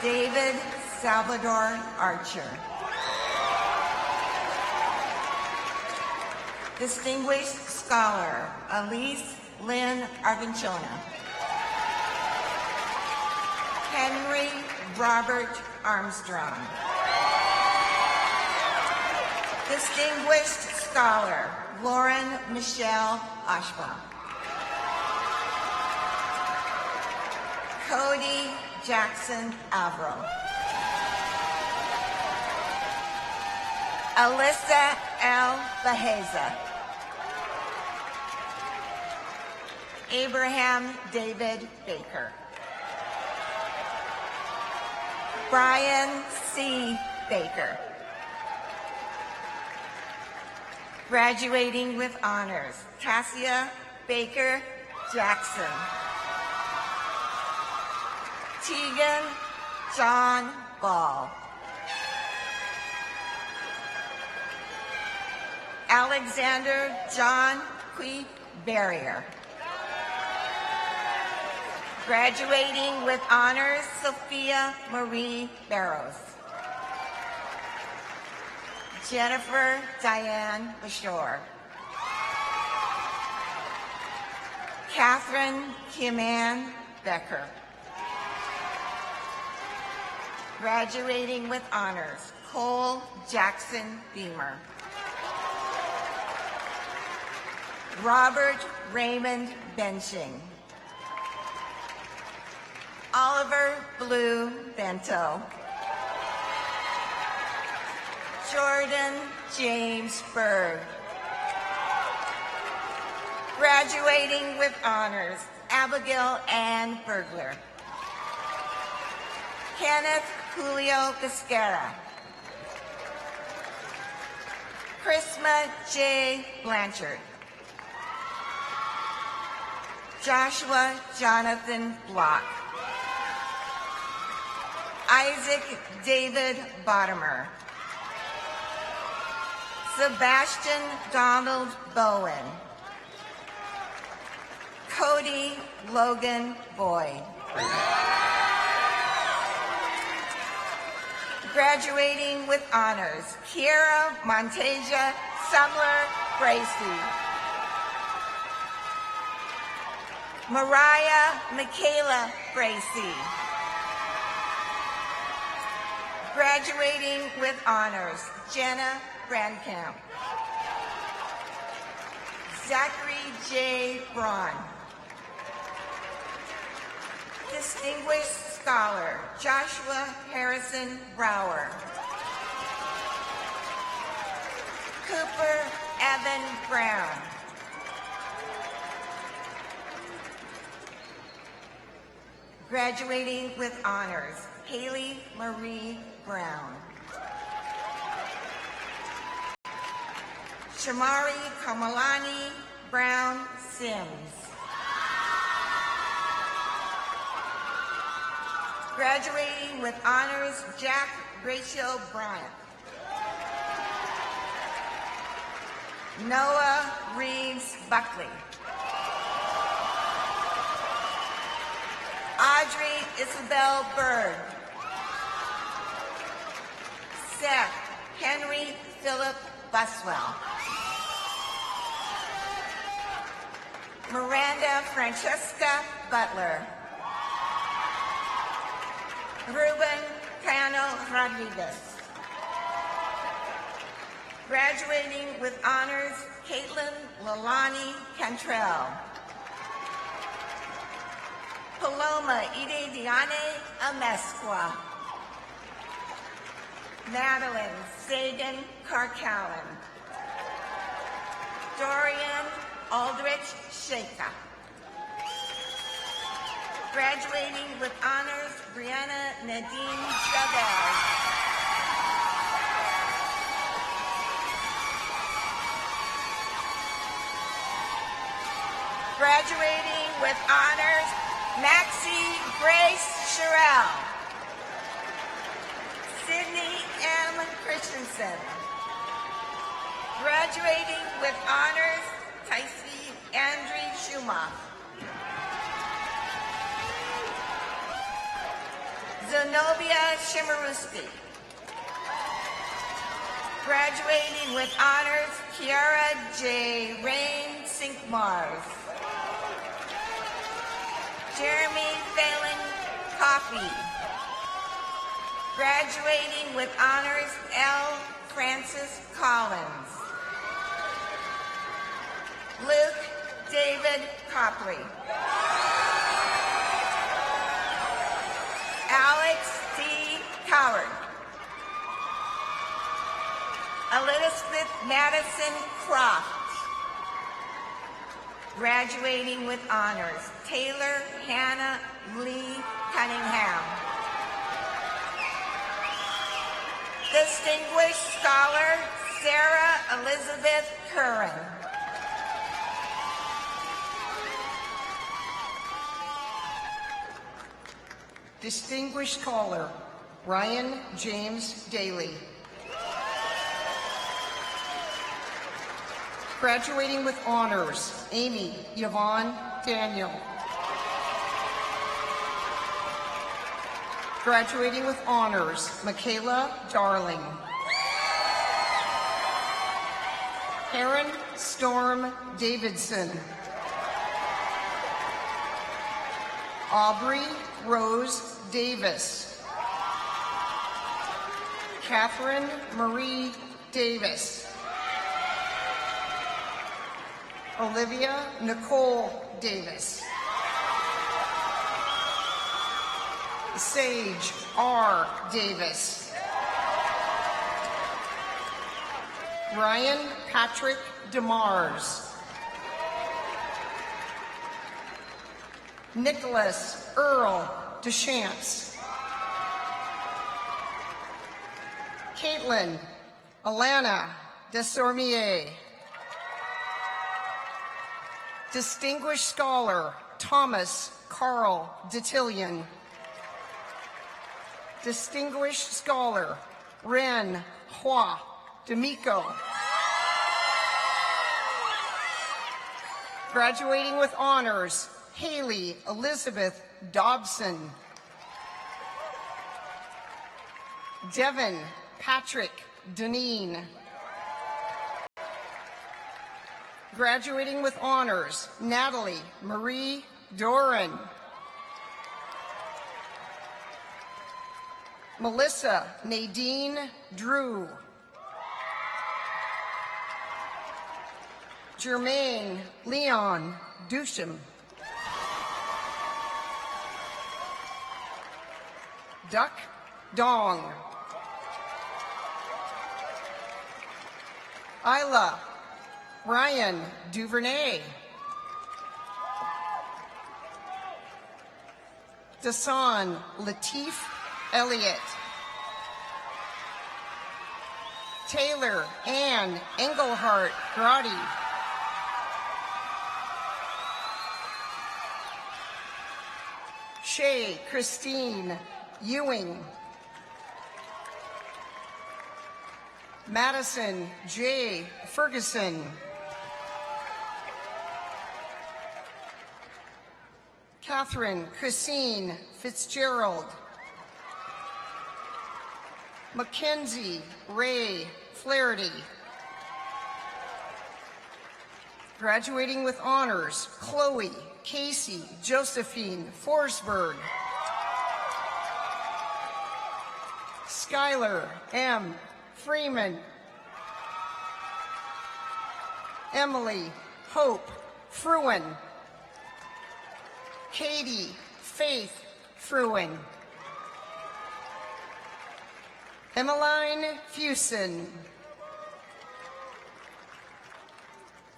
David Salvador Archer. Distinguished Scholar, Elise Lynn Arganchona. Henry Robert Armstrong. Distinguished Scholar, Lauren Michelle Oshbaum. Cody Jackson Avro. Alyssa L. Baheza. Abraham David Baker. Brian C. Baker. Graduating with honors, Cassia Baker Jackson. Tegan John Ball. Alexander John Quee Barrier. Graduating with honors, Sophia Marie Barrows. Jennifer Diane Bashore. Catherine Kiman Becker. Graduating with honors, Cole Jackson Beamer. Robert Raymond Benching. Oliver Blue Bento. Jordan James Berg. Graduating with honors, Abigail Ann Bergler. Kenneth Julio Viscara. Chrisma J. Blanchard. Joshua Jonathan Block. Isaac David Bottomer. Sebastian Donald Bowen. Cody Logan Boyd. Graduating with honors, Kiera Montasia Sumler Gracie. Mariah Michaela Gracie. Graduating with honors, Jenna Brandkamp. Zachary J. Braun. Distinguished Scholar, Joshua Harrison Brower. Cooper Evan Brown. Graduating with honors, Haley Marie Brown. Shamari Kamalani Brown Sims. Graduating with honors, Jack Rachel Bryant. Noah Reeves Buckley. Audrey Isabel Bird. Seth Henry Philip Buswell. Miranda Francesca Butler. Ruben Cano Rodriguez. Graduating with honors, Caitlin Lalani Cantrell. Paloma Idediane Amesqua. Madeline Sagan Carcallan. Dorian Aldrich Shaka. Graduating with honors, Brianna Nadine Chavez. Graduating with honors, Maxie Grace Sherrill. Sydney M. Christensen. Graduating with honors, Tycee Andre Schumacher. Zenobia Shimaruski. Graduating with honors, Kiara J. Rain Sinkmars. Jeremy Phelan Coffey. Graduating with honors, L. Francis Collins. Luke David Copley. Alex T. Coward. Elizabeth Madison Croft. Graduating with honors, Taylor Hannah Lee Cunningham. Distinguished Scholar, Sarah Elizabeth Curran. Distinguished Scholar, Ryan James Daly. Graduating with honors, Amy Yvonne Daniel. Graduating with honors, Michaela Darling. Erin Storm Davidson. Aubrey Rose Davis. Catherine Marie Davis. Olivia Nicole Davis. Sage R. Davis. Ryan Patrick DeMars. Nicholas Earl Deschamps. Caitlin Alana Desormier. Distinguished Scholar, Thomas Carl Detillion. Distinguished Scholar, Ren Hua D'Amico. Graduating with honors, Haley Elizabeth Dobson. Devin Patrick Deneen. Graduating with honors, Natalie Marie Doran. Melissa Nadine Drew. Jermaine Leon Dusham. Duck Dong. Isla Ryan Duvernay. Dasan Latif Elliott. Taylor Ann Engelhart Grotti. Shay Christine Ewing. Madison J. Ferguson. Catherine Christine Fitzgerald. Mackenzie Ray Flaherty. Graduating with honors, Chloe Casey Josephine Forsberg. Skylar M. Freeman. Emily Hope Fruin. Katie Faith Fruin. Emmeline Fusen.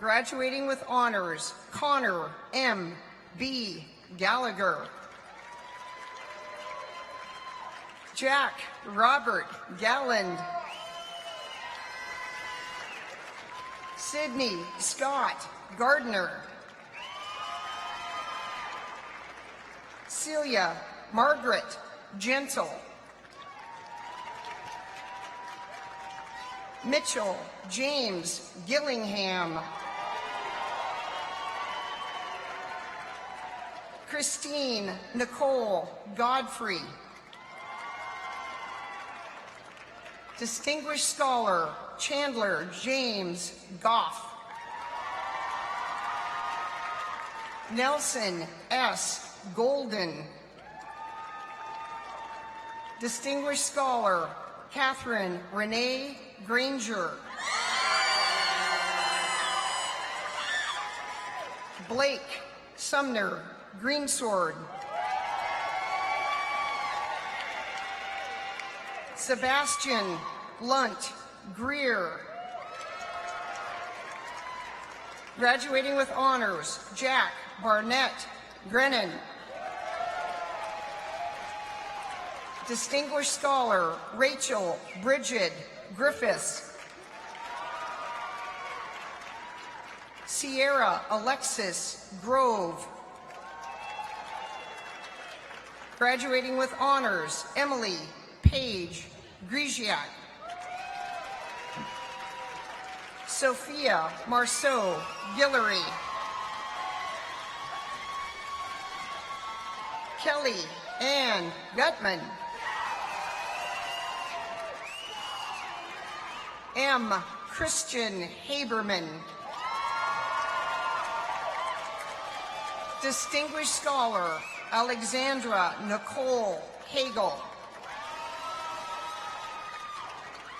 Graduating with honors, Connor M. B. Gallagher. Jack Robert Galland. Sydney Scott Gardner. Celia Margaret Gentle. Mitchell James Gillingham. Christine Nicole Godfrey. Distinguished Scholar Chandler James Goff. Nelson S. Golden. Distinguished Scholar Catherine Renee Granger. Blake Sumner Greensword. Sebastian Lunt Greer. Graduating with honors, Jack Barnett Grennan. Distinguished Scholar Rachel Bridget Griffiths. Sierra Alexis Grove. Graduating with honors, Emily Paige Grigiak. Sophia Marceau Guillory. Kelly Ann Gutman. M. Christian Haberman. Distinguished Scholar Alexandra Nicole Hagel.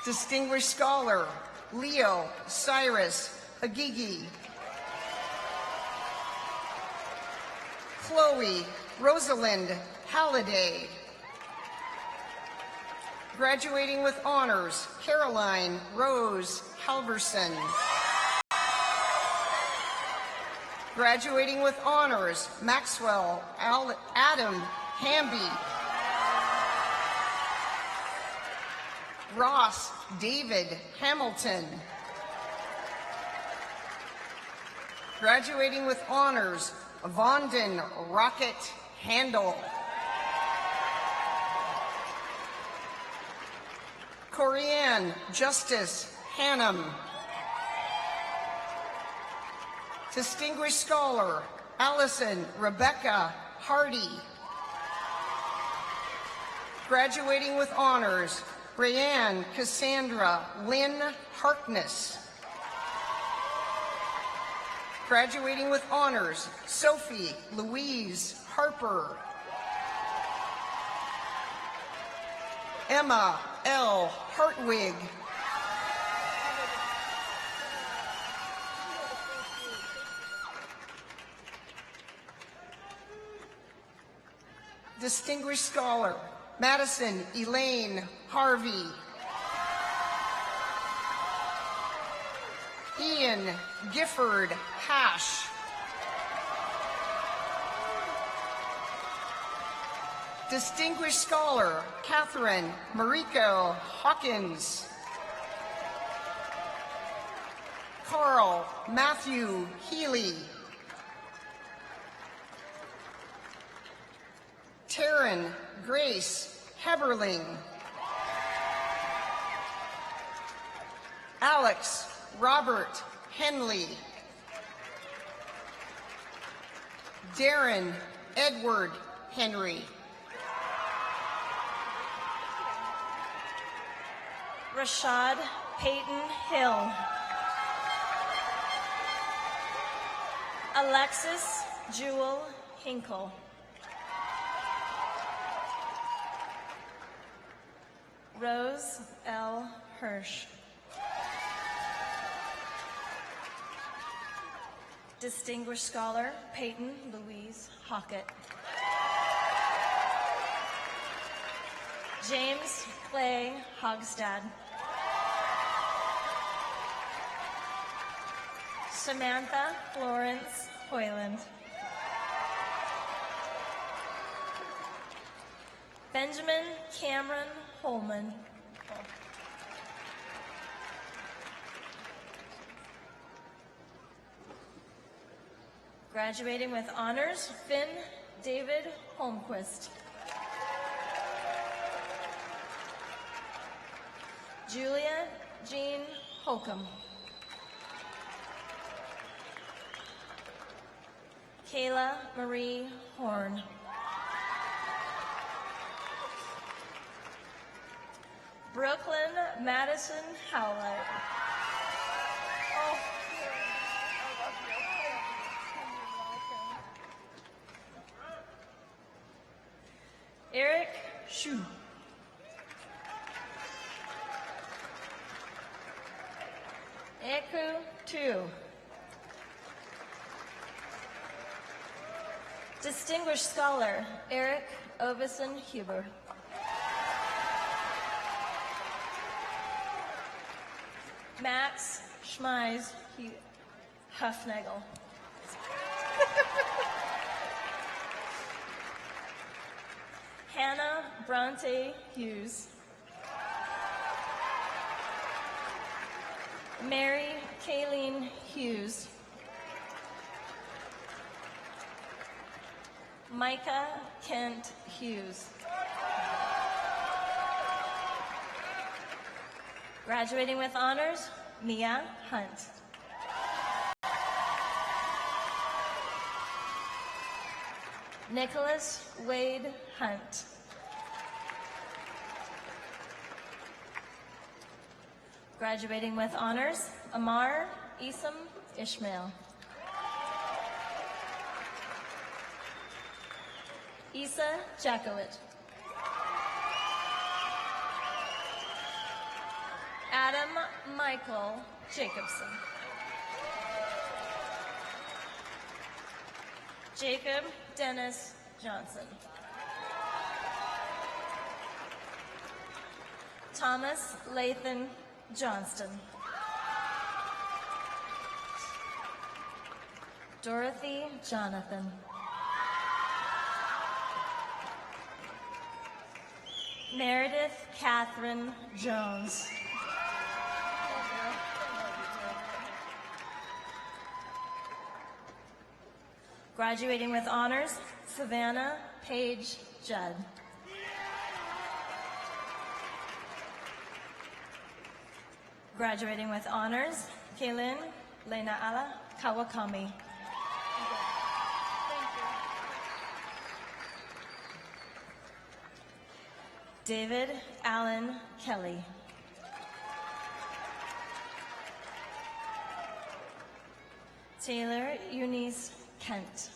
Distinguished Scholar Leo Cyrus Agigi. Chloe Rosalind Halliday. Graduating with honors, Caroline Rose Halverson. Graduating with honors, Maxwell Adam Hamby. Ross David Hamilton. Graduating with honors, Vondon Rocket Handel. Corianne Justice Hannum. Distinguished Scholar Allison Rebecca Hardy. Graduating with honors, Brianne Cassandra Lynn Harkness. Graduating with honors, Sophie Louise Harper. Emma L. Hartwig. Distinguished Scholar Madison Elaine Harvey. Ian Gifford Hash. Distinguished Scholar Catherine Mariko Hawkins. Carl Matthew Healy. Taryn Grace Heberling. Alex Robert Henley. Darren Edward Henry. Rashad Peyton Hill. Alexis Jewel Hinkle. Rose L. Hirsch. Distinguished Scholar Peyton Louise Hockett. James Clay Hogstad. Samantha Florence Hoyland. Benjamin Cameron Holman. Graduating with honors, Finn David Holmquist. Julia Jean Holcomb. Kayla Marie Horn. Brooklyn Madison Howlett. Oh. Eric Shu. Eku Tu. Distinguished Scholar Eric Ovison Huber. Max Schmeis Huffnagel. Hannah Bronte Hughes. Mary Kayleen Hughes. Micah Kent Hughes. Graduating with honors, Mia Hunt. Nicholas Wade Hunt. Graduating with honors, Amar Isam Ishmael. Isa Jakowicz. Adam Michael Jacobson. Jacob Dennis Johnson. Thomas Lathan Johnston. Dorothy Jonathan. Meredith Catherine Jones. Graduating with honors, Savannah Paige Judd. Graduating with honors, Kaylin Lena Ala Kawakami. David Allen Kelly. Taylor Eunice Kent.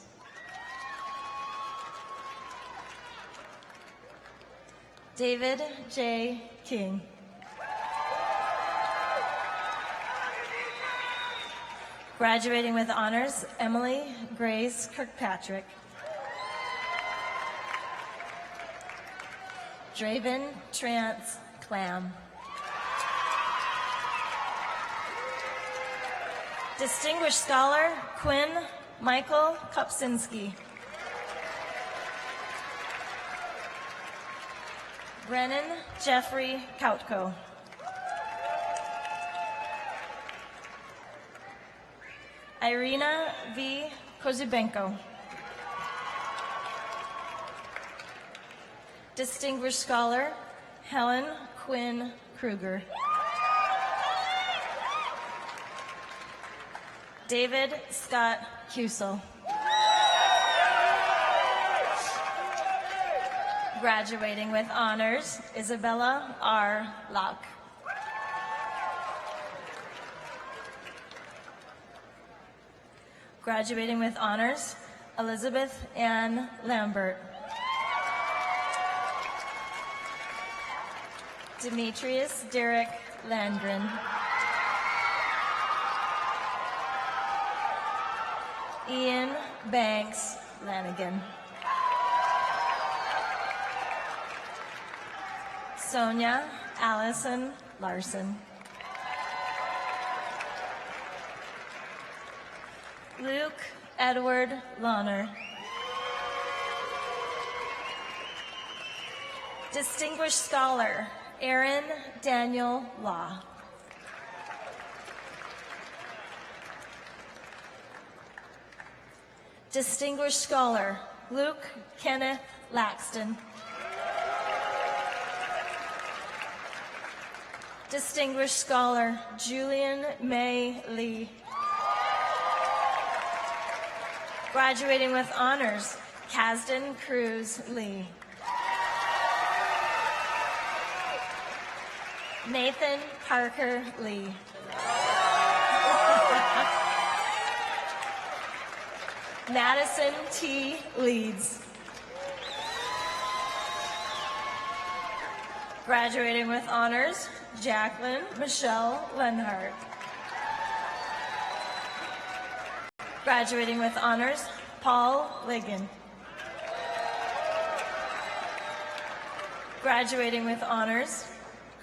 David J. King. Graduating with honors, Emily Grace Kirkpatrick. Draven Trance Clam. Distinguished Scholar, Quinn Michael Kopsinski. Brennan Jeffrey Kautko. Irina V. Kozubenko. Distinguished Scholar, Helen Quinn Kruger. David Scott Cusel. Graduating with honors, Isabella R. Locke. Graduating with honors, Elizabeth Ann Lambert. Demetrius Derek Landgren. Ian Banks Lanigan. Sonia Allison Larson. Luke Edward Lahner. Distinguished Scholar, Aaron Daniel Law. Distinguished Scholar, Luke Kenneth Laxton. Distinguished Scholar, Julian May Lee. Graduating with honors, Kasdan Cruz Lee. Nathan Parker Lee. Madison T. Leeds. Graduating with honors, Jacqueline Michelle Lenhart. Graduating with honors, Paul Ligon. Graduating with honors,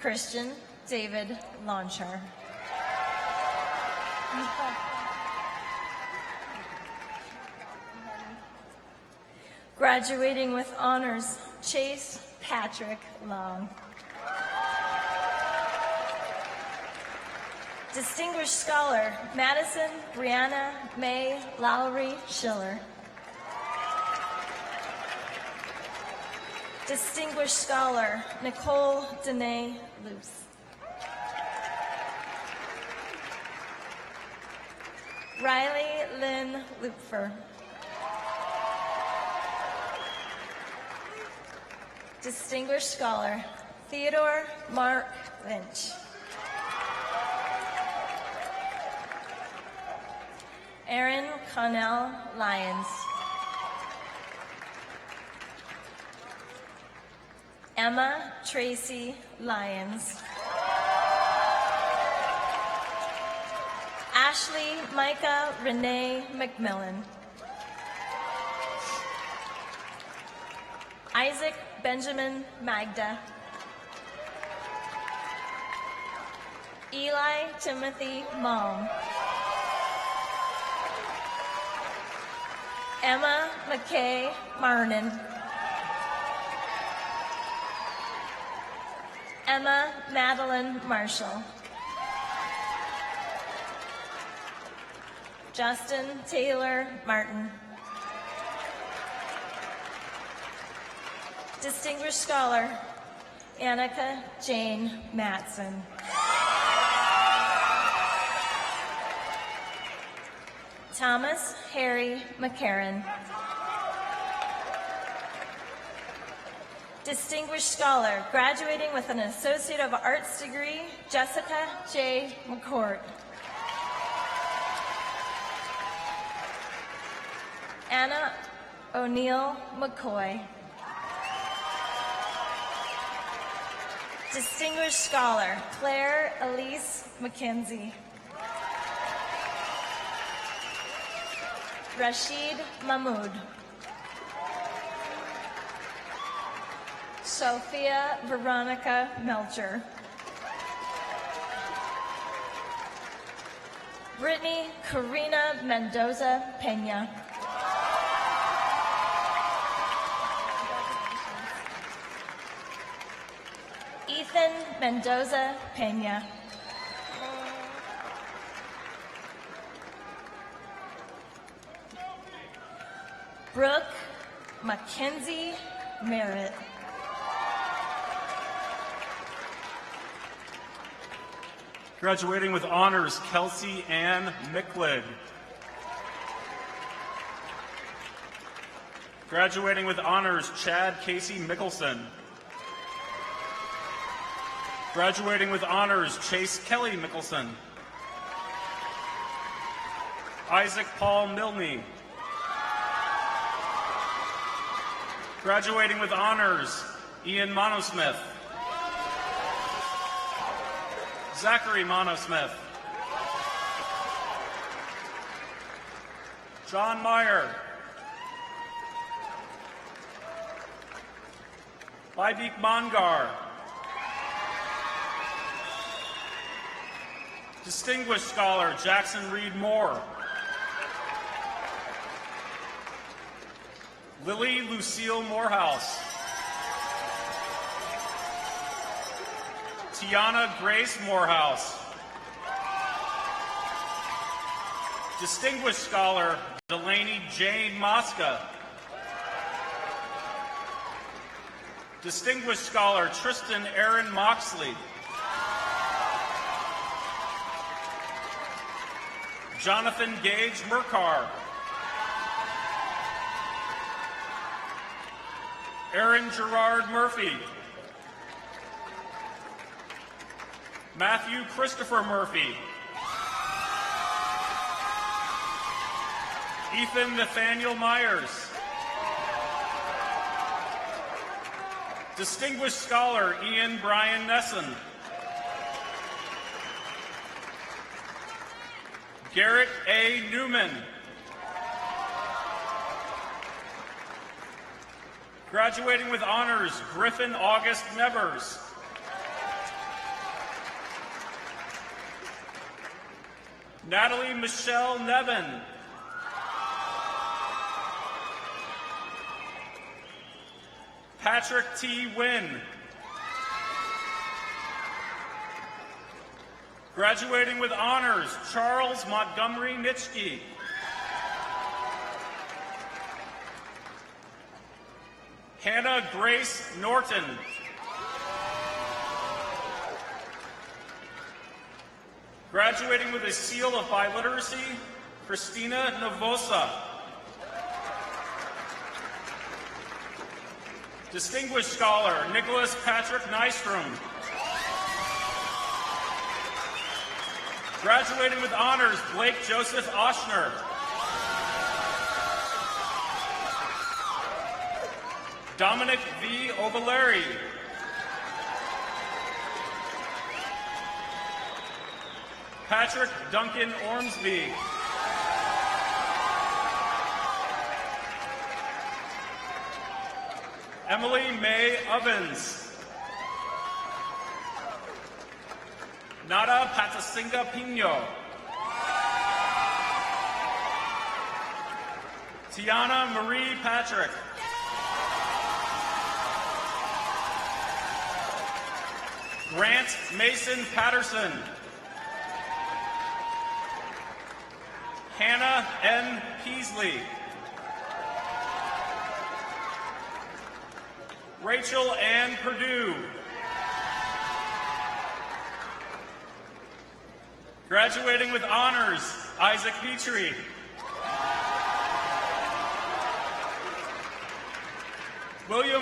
Christian David Launchar. Graduating with honors, Chase Patrick Long. Distinguished Scholar, Madison Brianna May Lowry Schiller. Distinguished Scholar, Nicole Danae Luce. Riley Lynn Lupfer. Distinguished Scholar, Theodore Mark Lynch. Aaron Connell Lyons. Emma Tracy Lyons. Ashley Micah Renee McMillan. Isaac Benjamin Magda. Eli Timothy Malm. Emma McKay Marnin. Emma Madeline Marshall. Justin Taylor Martin. Distinguished Scholar, Annika Jane Matson. Thomas Harry McCarran. Distinguished Scholar, graduating with an Associate of Arts degree, Jessica J. McCourt. Anna O'Neill McCoy. Distinguished Scholar, Claire Elise McKenzie. Rashid Mahmood. Sophia Veronica Melcher. Brittany Karina Mendoza Pena. Ethan Mendoza Pena. Brooke Mackenzie Merritt. Graduating with honors, Kelsey Ann Micklid. Graduating with honors, Chad Casey Mickelson. Graduating with honors, Chase Kelly Mickelson. Isaac Paul Milne. Graduating with honors, Ian Monosmith. Zachary Monosmith. John Meyer. Vaibik Mangar. Distinguished Scholar Jackson Reed Moore. Lily Lucille Morehouse. Tiana Grace Morehouse. Distinguished Scholar Delaney Jane Mosca. Distinguished Scholar Tristan Aaron Moxley. Jonathan Gage Mercar. Aaron Gerard Murphy. Matthew Christopher Murphy. Ethan Nathaniel Myers. Distinguished Scholar Ian Brian Nesson. Garrett A. Newman. Graduating with honors, Griffin August Nevers. Natalie Michelle Nevin. Patrick T. Wynn. Graduating with honors, Charles Montgomery Nitschke. Hannah Grace Norton. Graduating with a seal of biliteracy, Christina Novosa. Distinguished Scholar, Nicholas Patrick Nystrom. Graduating with honors, Blake Joseph Oshner. Dominic V. Ovaleri. Patrick Duncan Ormsby. Emily May Ovens. Nada Patasinga Pino. Tiana Marie Patrick. Grant Mason Patterson. Hannah N. Peasley. Rachel Ann Perdue. Graduating with honors, Isaac Petrie.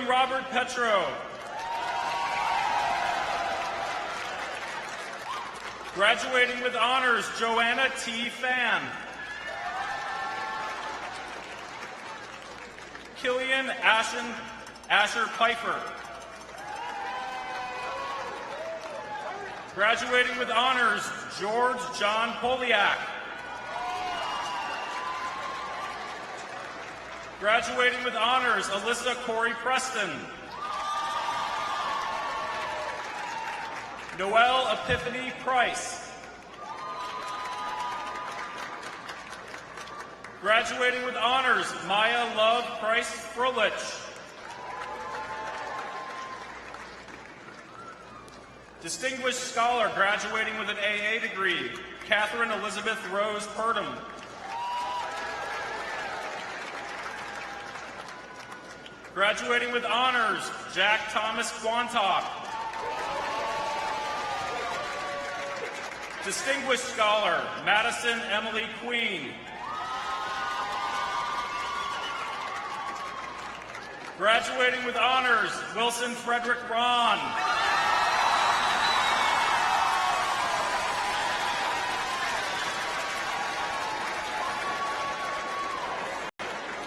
William Robert Petro. Graduating with honors, Joanna T. Fan. Killian Asher Pfeiffer. Graduating with honors, George John Poliak. Graduating with honors, Alyssa Corey Preston. Noelle Epiphany Price. Graduating with honors, Maya Love Price Froelich. Distinguished Scholar graduating with an AA degree, Catherine Elizabeth Rose Purdom. Graduating with honors, Jack Thomas Quantock. Distinguished Scholar, Madison Emily Queen. Graduating with honors, Wilson Frederick Ron.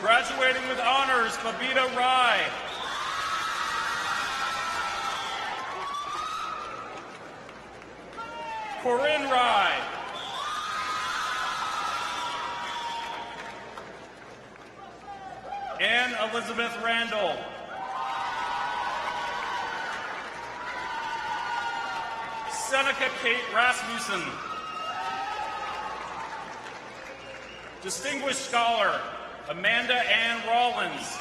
Graduating with honors, Babita Rai. Corinne Rai. Anne Elizabeth Randall. Seneca Kate Rasmussen. Distinguished Scholar, Amanda Ann Rawlins.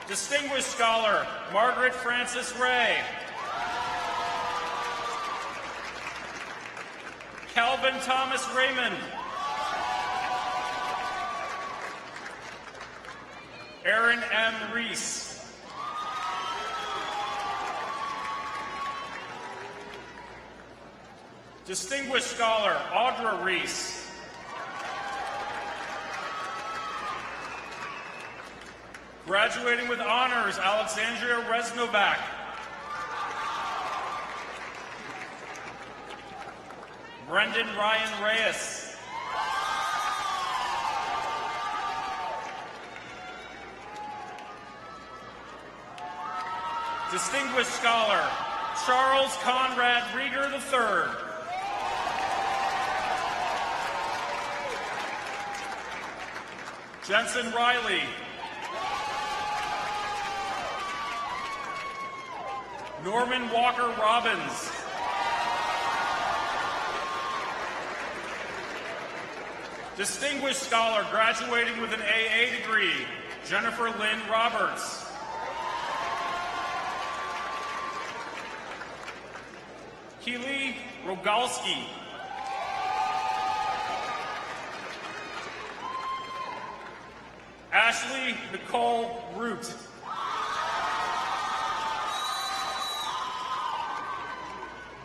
Distinguished Scholar, Margaret Frances Ray. Calvin Thomas Raymond. Aaron M. Reese. Distinguished Scholar, Audra Reese. Graduating with honors, Alexandria Resnovac. Brendan Ryan Reyes. Distinguished Scholar, Charles Conrad Rieger III. Jensen Riley. Norman Walker Robbins. Distinguished Scholar graduating with an AA degree, Jennifer Lynn Roberts. Keely Rogalski. Ashley Nicole Root.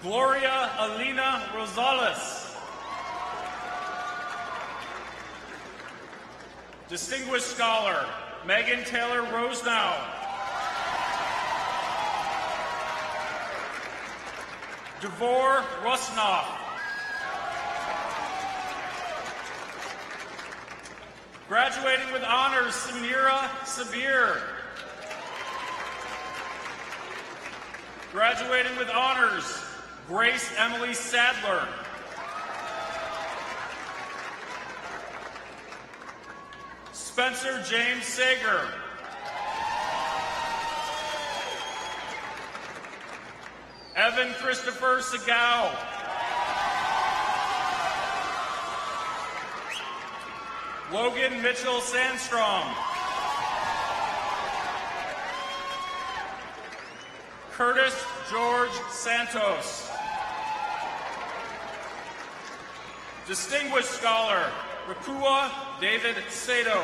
Gloria Alina Rosales. Distinguished Scholar, Megan Taylor Rosenow. Devor Rusnoff. Graduating with honors, Samira Sabir. Graduating with honors, Grace Emily Sadler. Spencer James Sager. Evan Christopher Segow. Logan Mitchell Sandstrom. Curtis George Santos. Distinguished Scholar, Rakua David Sato.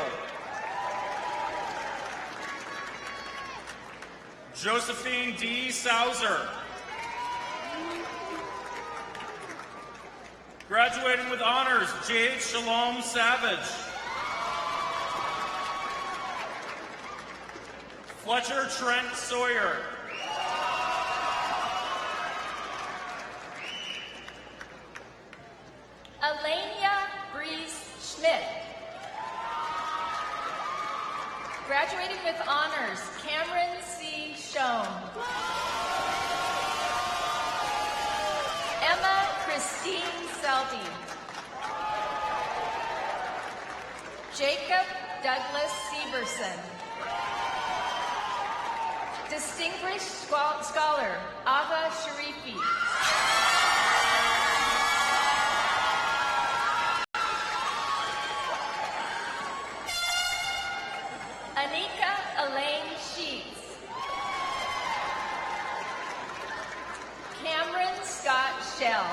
Josephine D. Sauser. Graduating with honors, Jade Shalom Savage. Fletcher Trent Sawyer. Elenia Breeze Schmidt. Graduating with honors, Cameron C. Schoen. Emma Christine Selby. Jacob Douglas Severson. Distinguished Scholar, Ava Sharifi. Anika Elaine Sheets. Cameron Scott Shell.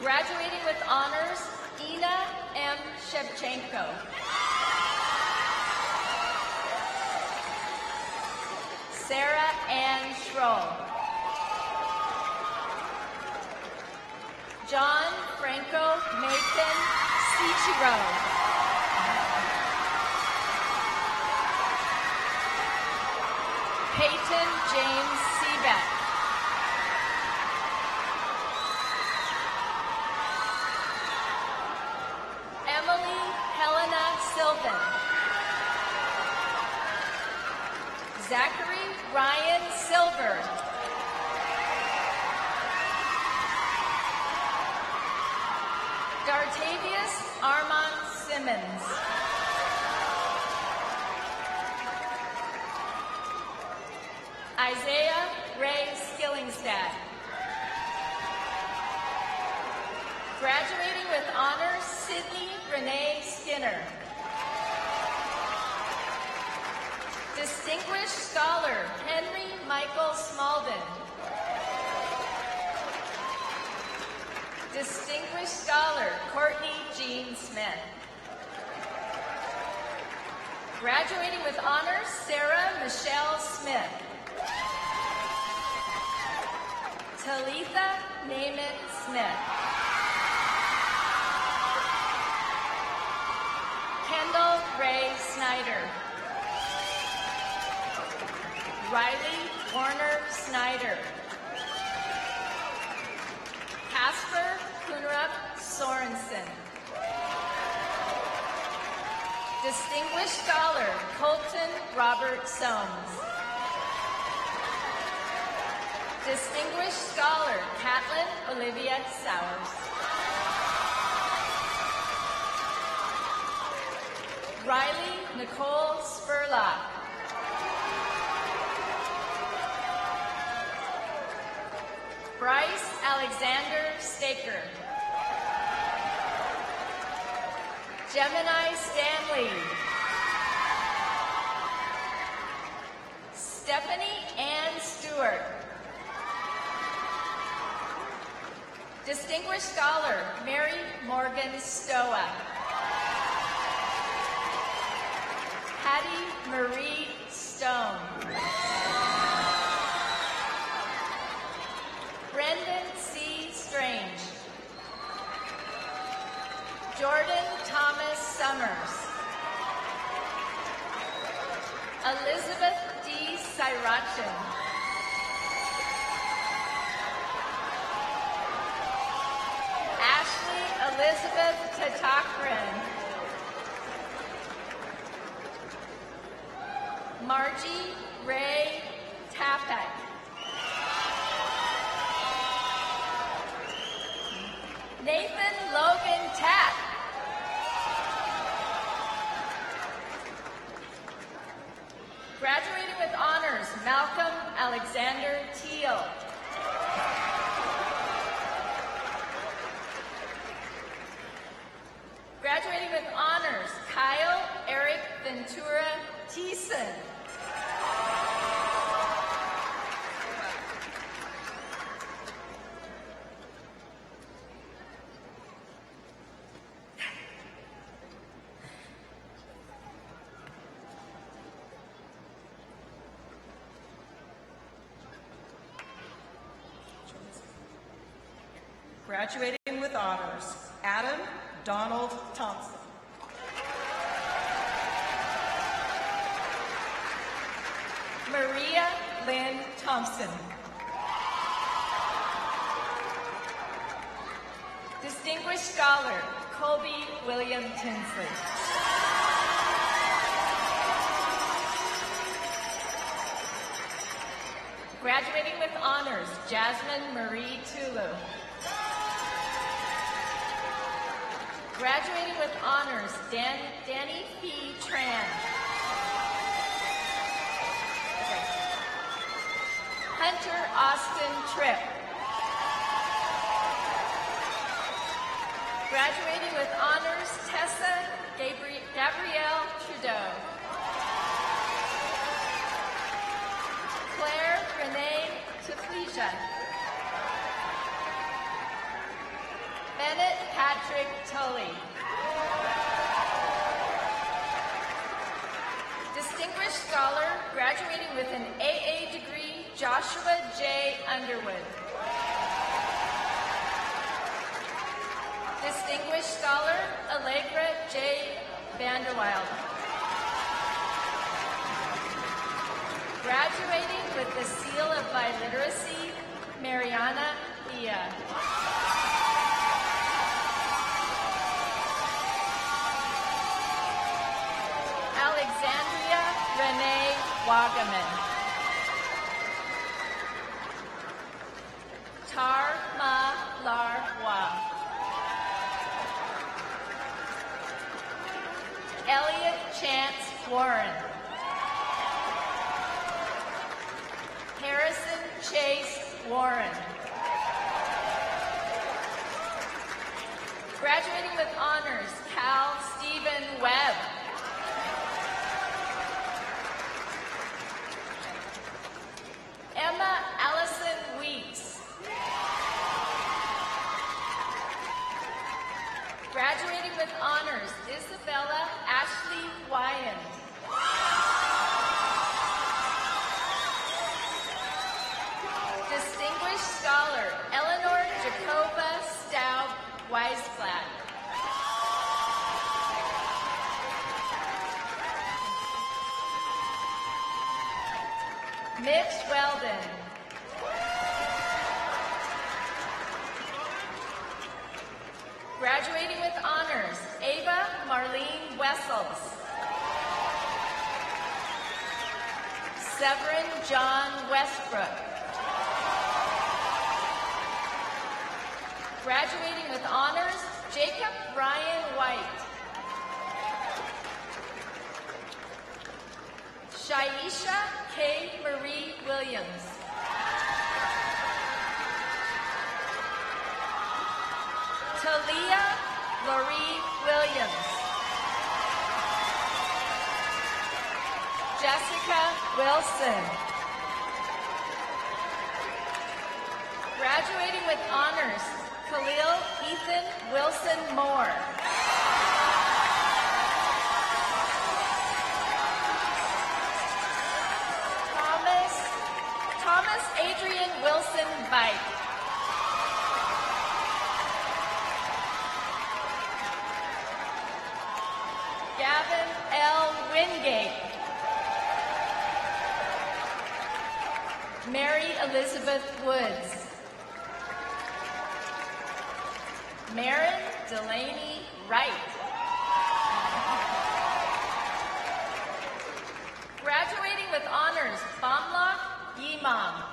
Graduating with honors, Ina M. Shevchenko. Sarah Ann Schroll. John Franco Nathan Sichiro. Peyton James Seabeck. Emily Helena Sylvan. Zachary Ryan Silver. Dartavius Armand Simmons. Isaiah Ray Skillingstad. Graduating with honors, Sydney Renee Skinner. Distinguished Scholar, Henry Michael Smaldon. Distinguished Scholar, Courtney Jean Smith. Graduating with honors, Sarah Michelle Smith. Talitha Naaman Smith. Kendall Ray Snyder. Riley Warner Snyder. Casper Kunrup Sorensen. Distinguished Scholar, Colton Robert Soames. Distinguished Scholar, Catlin Olivia Sowers. Riley Nicole Spurlock. Bryce Alexander Staker. Gemini Stanley. Stephanie Ann Stewart. Distinguished Scholar, Mary Morgan Stoa. Hattie Marie Stone. Brendan C. Strange. Jordan Thomas Summers. Elizabeth D. Sirachin. Ashley Elizabeth Tatakrin. Margie Ray Tapek. Nathan Logan Tapp. Graduating with honors, Malcolm Alexander Teal. Graduating with honors, Kyle Eric Ventura Thiessen. Graduating with honors, Adam Donald Thompson. Maria Lynn Thompson. Distinguished Scholar, Colby William Tinsley. Graduating with honors, Jasmine Marie Tulu. Graduating with honors, Danny P. Tran. Hunter Austin Tripp. Graduating with honors, Tessa Gabrielle Trudeau. Claire Renee Taflesia. Bennett Patrick Tully. Distinguished Scholar, graduating with an AA degree, Joshua J. Underwood. Distinguished Scholar, Allegra J. Vanderwild. Graduating with the Seal of Biliteracy, Mariana Ia. Alexandria Renee Wagaman. Tarma Larwa. Elliot Chance Warren. Harrison Chase Warren. Graduating with honors, Cal Stephen Webb. Emma Allison Weeks. Graduating with honors, Isabella Ashley Wyan. Distinguished Scholar, Eleanor Jacoba Staub Weisblatt. Mitch Weldon. Graduating with honors, Ava Marlene Wessels. Severin John Westbrook. Graduating with honors, Jacob Ryan White. Shaisha K. Marie Williams. Talia Laurie Williams. Jessica Wilson. Graduating with honors, Khalil Ethan Wilson Moore. Thomas Adrian Wilson Bike. Gavin L. Wingate. Mary Elizabeth Woods. Marin Delaney Wright. Graduating with honors, Bamla Yimam.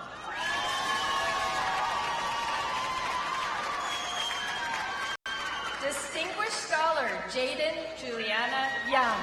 Distinguished Scholar, Jaden Juliana Young.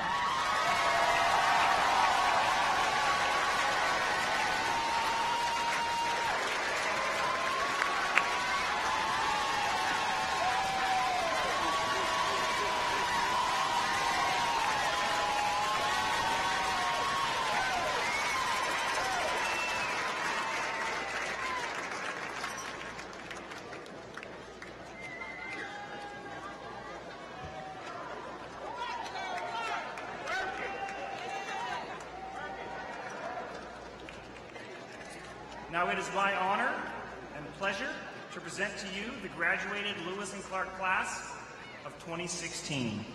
Now it is my honor and pleasure to present to you the graduated Lewis and Clark class of 2016.